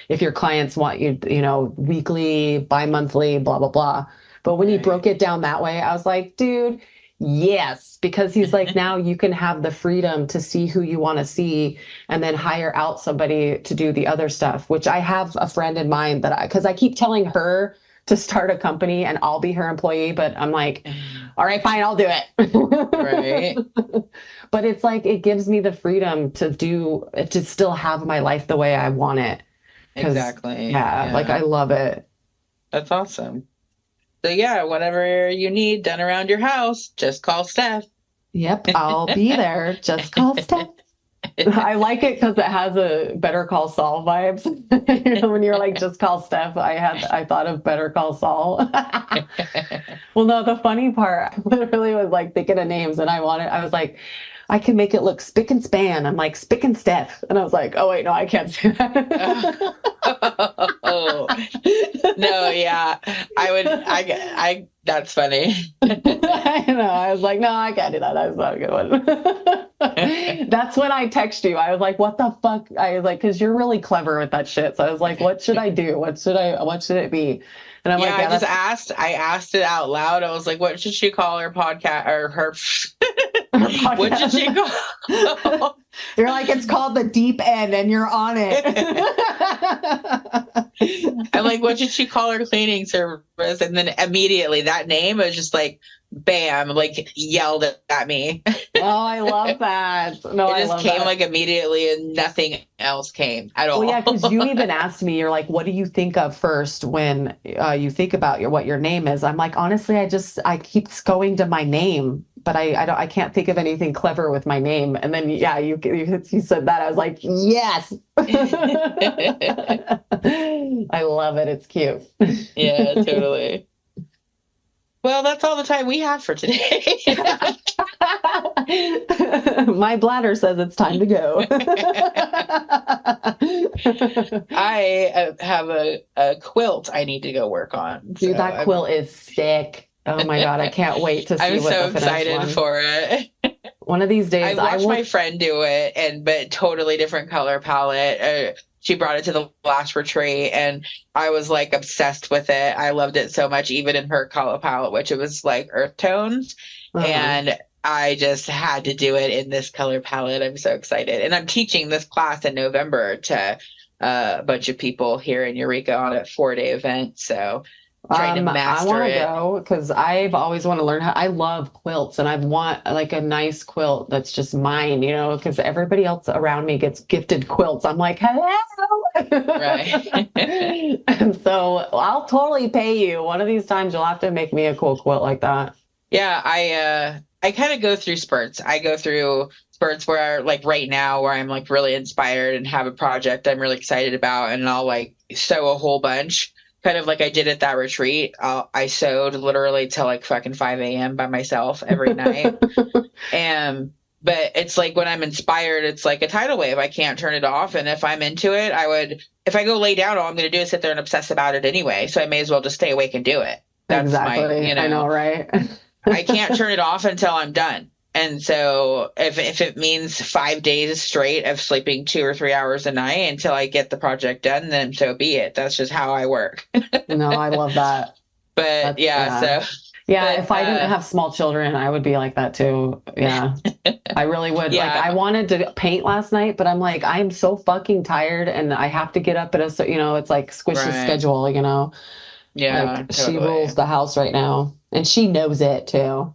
if your clients want you, weekly, bi-monthly, blah, blah, blah. But when he broke it down that way, I was like, dude, yes, because he's like, now you can have the freedom to see who you want to see and then hire out somebody to do the other stuff, which I have a friend in mind because I keep telling her to start a company and I'll be her employee, but I'm like, all right, fine, I'll do it. Right. But it's like, it gives me the freedom to still have my life the way I want it. Exactly. Yeah, like I love it. That's awesome. So yeah, whatever you need done around your house, just call Steph. Yep, I'll be there. Just call Steph. I like it because it has a Better Call Saul vibes. When you're like, just call Steph, I thought of Better Call Saul. Well, no, the funny part, I literally was like thinking of names, and I was like, I can make it look spick and span. I'm like, Spick and Steph. And I was like, oh, wait, no, I can't say that. Oh, no, yeah. That's funny. I know. I was like, no, I can't do that. That's not a good one. That's when I text you. I was like, what the fuck? I was like, because you're really clever with that shit. So I was like, what should I do? What should it be? And I'm like, I asked it out loud. I was like, what should she call her podcast or her what should she call? You're like, it's called The Deep End, and you're on it. I'm like, what should she call her cleaning service? And then immediately that name was just like, bam, like yelled at me. Oh, I love that. No, it just came like immediately, and nothing else came at all. Well, yeah, because you even asked me, you're like, what do you think of first when you think about what your name is? I'm like, honestly, I keep going to my name, but I can't think of anything clever with my name. And then yeah, you said that. I was like, yes. I love it. It's cute. Yeah, totally. Well, that's all the time we have for today. My bladder says it's time to go. I have a quilt I need to go work on. Dude, that quilt is sick. Oh my God, I can't wait to see I'm what so the excited one. For it. One of these days, I watched my friend do it, but totally different color palette. She brought it to the last retreat, and I was like obsessed with it. I loved it so much, even in her color palette, which it was like earth tones. And I just had to do it in this color palette. I'm so excited. And I'm teaching this class in November to a bunch of people here in Eureka on a 4-day event. So trying to master I want it. to go because I've always want to learn I love quilts, and I want like a nice quilt that's just mine, because everybody else around me gets gifted quilts. I'm like, hello. Right. And so I'll totally pay you. One of these times you'll have to make me a cool quilt like that. Yeah, I kind of go through spurts. I go through spurts where like right now where I'm like really inspired and have a project I'm really excited about, and I'll like sew a whole bunch. kind of like I did at that retreat. I sewed literally till like fucking 5 a.m. by myself every night. But it's like when I'm inspired, it's like a tidal wave. I can't turn it off. And if I'm into it, if I go lay down, all I'm going to do is sit there and obsess about it anyway. So I may as well just stay awake and do it. That's exactly. I know, right? I can't turn it off until I'm done. And so if it means 5 days straight of sleeping 2 or 3 hours a night until I get the project done, then so be it. That's just how I work. No, I love that. But so. Yeah, but, if I didn't have small children, I would be like that too. Yeah, I really would. Yeah. Like, I wanted to paint last night, but I'm like, I'm so fucking tired, and I have to get up at it's like Squish's schedule, Yeah, like, totally. she rules the house right now, and she knows it too.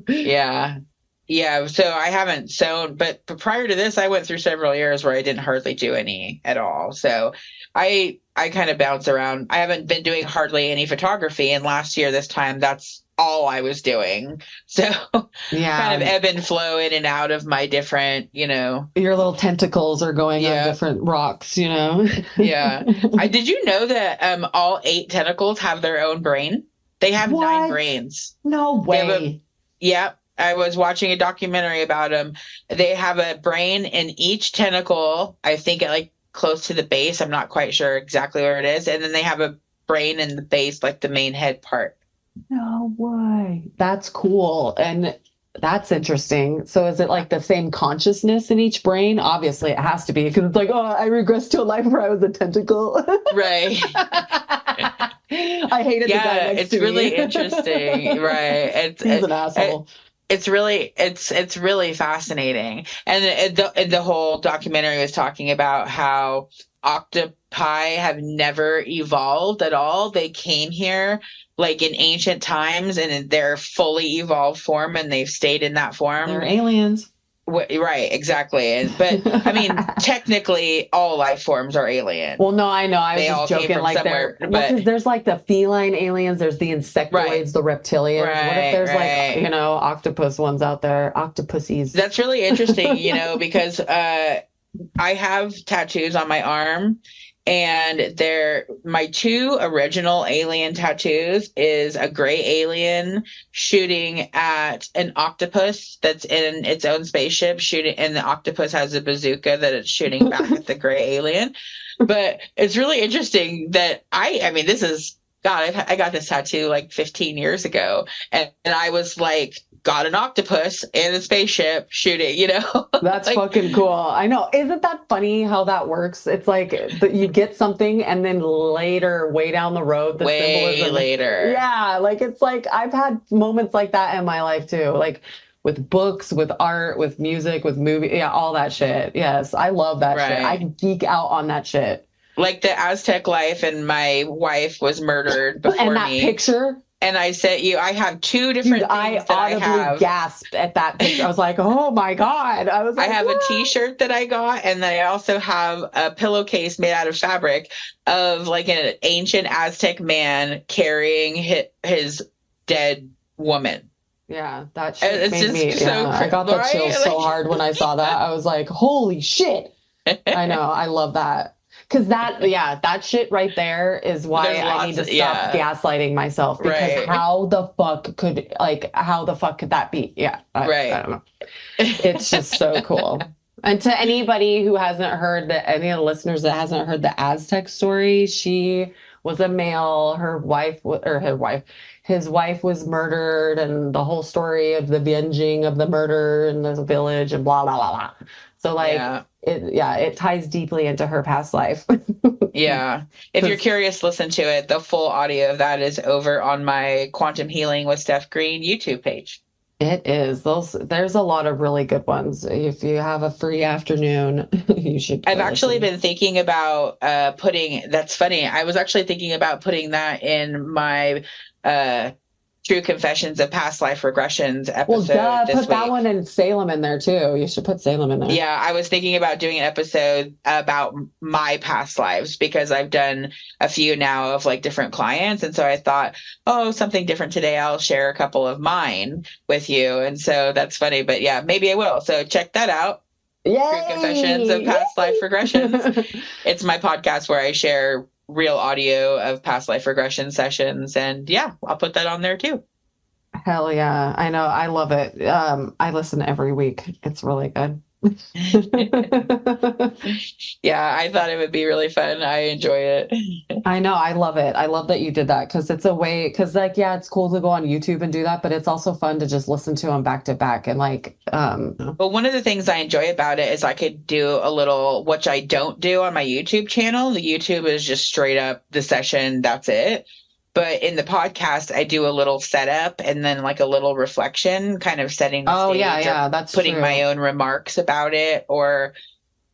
Yeah. So I haven't sewn, but prior to this, I went through several years where I didn't hardly do any at all. So I kind of bounce around. I haven't been doing hardly any photography, and last year this time that's all I was doing. So kind of ebb and flow in and out of my different, your little tentacles are going on different rocks, Yeah. Did you know that all 8 tentacles have their own brain? They have 9 brains. No way. Yep. I was watching a documentary about them. They have a brain in each tentacle. I think like close to the base. I'm not quite sure exactly where it is. And then they have a brain in the base, like the main head part. No way. That's cool. And that's interesting. So is it like the same consciousness in each brain? Obviously it has to be, because it's like, oh, I regress to a life where I was a tentacle. Right. I hated the guy next to me. It's really interesting. Right. He's an asshole. It's really fascinating. And the whole documentary was talking about how octopi have never evolved at all. They came here like in ancient times and in their fully evolved form, and they've stayed in that form. They're aliens. Right, exactly. But I mean, technically, all life forms are alien. Well, no, I know. I was just joking. Like there's like the feline aliens. There's the insectoids, the reptilians. What if there's like octopus ones out there? Octopussies. That's really interesting. Because I have tattoos on my arm. And my 2 original alien tattoos is a gray alien shooting at an octopus that's in its own spaceship shooting, and the octopus has a bazooka that it's shooting back at the gray alien. But it's really interesting that I mean, this is, God, I got this tattoo like 15 years ago, and I was like, got an octopus in a spaceship shooting, That's like, fucking cool. I know. Isn't that funny how that works? It's like you get something and then later, way down the road, the symbolism. Later. Yeah. Like, it's like, I've had moments like that in my life too. Like with books, with art, with music, with movie. Yeah. All that shit. Yes. I love that shit. I geek out on that shit. Like the Aztec life, and my wife was murdered before and that picture. And I sent you, I have 2 different things that I have. Gasped at that picture. I was like, oh my God. I was like, I have what? a t-shirt that I got, and then I also have a pillowcase made out of fabric of like an ancient Aztec man carrying his dead woman. Yeah, that shit made me. I got the chills so hard when I saw that. I was like, holy shit. I know. I love that. Because that shit right there is why I need to stop gaslighting myself. Because how the fuck could that be? Yeah. I don't know. It's just so cool. And to anybody who hasn't heard any of the listeners that hasn't heard the Aztec story, she was a male. His wife was murdered, and the whole story of the avenging of the murder in the village and blah, blah, blah, blah. So it ties deeply into her past life. Yeah. If you're curious, listen to it. The full audio of that is over on my Quantum Healing with Steph Green YouTube page. It is. There's a lot of really good ones. If you have a free afternoon, you should. I've actually been thinking about that's funny. I was actually thinking about putting that in my True Confessions of Past Life Regressions episode. Well, put that one and Salem in there too. You should put Salem in there. Yeah, I was thinking about doing an episode about my past lives, because I've done a few now of like different clients. And so I thought, something different today. I'll share a couple of mine with you. And so that's funny. But yeah, maybe I will. So check that out. Yay! True Confessions of Past Life Regressions. It's my podcast where I share real audio of past life regression sessions. And yeah, I'll put that on there too. Hell yeah. I know. I love it. I listen every week. It's really good. Yeah, I thought it would be really fun. I enjoy it. I know. I love it. I love that you did that because it's a way, because like, yeah, it's cool to go on YouTube and do that, but it's also fun to just listen to them back to back. And like, Well, one of the things I enjoy about it is I could do a little, which I don't do on my YouTube channel. The YouTube is just straight up the session. That's it. But in the podcast, I do a little setup and then like a little reflection, kind of setting the oh stage, yeah, or yeah, that's putting true. my own remarks about it, or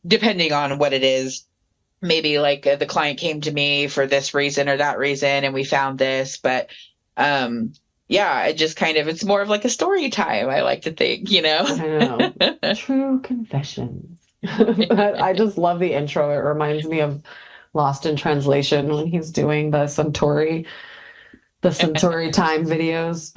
depending on what it is, maybe like the client came to me for this reason or that reason, and we found this. But yeah, it just kind of, it's more of like a story time, I like to think, you know? I know. True confessions. I just love the intro. It reminds me of Lost in Translation when he's doing the Centauri time videos.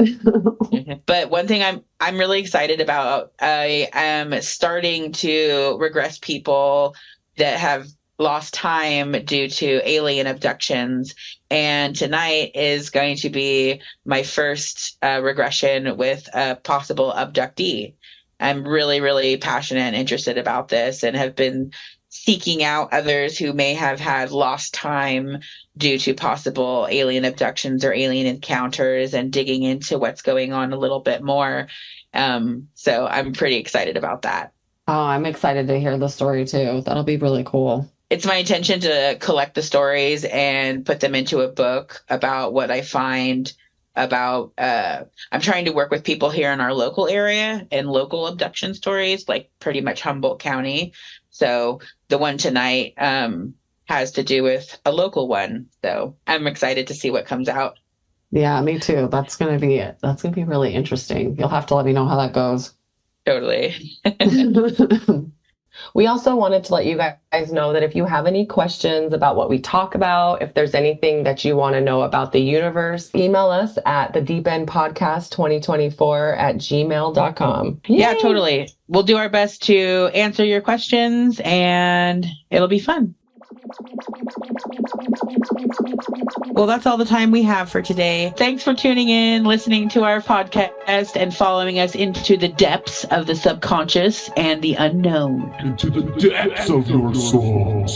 But one thing I'm really excited about, I am starting to regress people that have lost time due to alien abductions. And tonight is going to be my first regression with a possible abductee. I'm really, really passionate and interested about this, and have been seeking out others who may have had lost time due to possible alien abductions or alien encounters, and digging into what's going on a little bit more. So I'm pretty excited about that. Oh, I'm excited to hear the story too. That'll be really cool. It's my intention to collect the stories and put them into a book about what I find about, I'm trying to work with people here in our local area and local abduction stories, like pretty much Humboldt County. So the one tonight has to do with a local one. So I'm excited to see what comes out. Yeah, me too. That's gonna be really interesting. You'll have to let me know how that goes. Totally. We also wanted to let you guys know that if you have any questions about what we talk about, if there's anything that you want to know about the universe, email us at the Deep End Podcast 2024 at gmail.com. Yeah, totally. We'll do our best to answer your questions, and it'll be fun. Well, that's all the time we have for today. Thanks for tuning in, listening to our podcast, and following us into the depths of the subconscious and the unknown. Into the depths of your soul.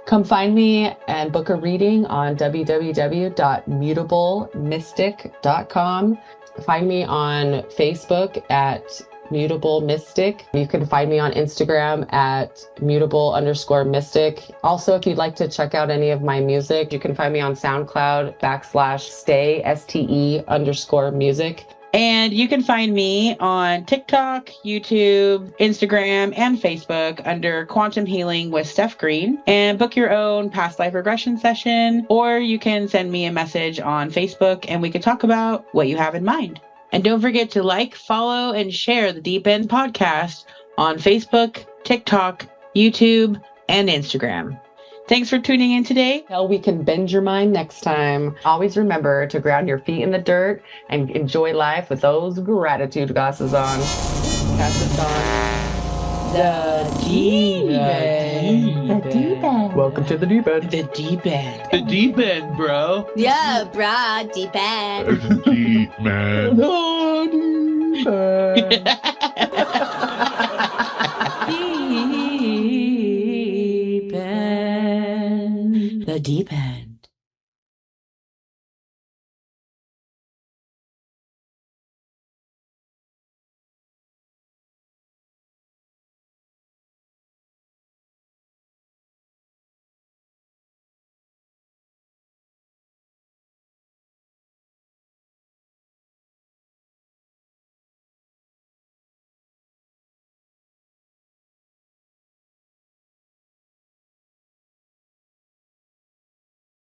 Come find me and book a reading on www.mutablemystic.com. Find me on Facebook at Mutable Mystic. You can find me on Instagram at mutable_mystic. Also, if you'd like to check out any of my music, you can find me on SoundCloud /stay, STE_music. And you can find me on TikTok, YouTube, Instagram, and Facebook under Quantum Healing with Steph Green, and book your own past life regression session, or you can send me a message on Facebook and we can talk about what you have in mind. And don't forget to like, follow, and share the Deep End Podcast on Facebook, TikTok, YouTube, and Instagram. Thanks for tuning in today. Hell, we can bend your mind next time. Always remember to ground your feet in the dirt and enjoy life with those gratitude glasses on. Pass us on. The Deep End. The Deep End. Welcome to the Deep End. The Deep End. The Deep End, bro. Yeah, brah, Deep End. Deep man. Deep End. The Deep End.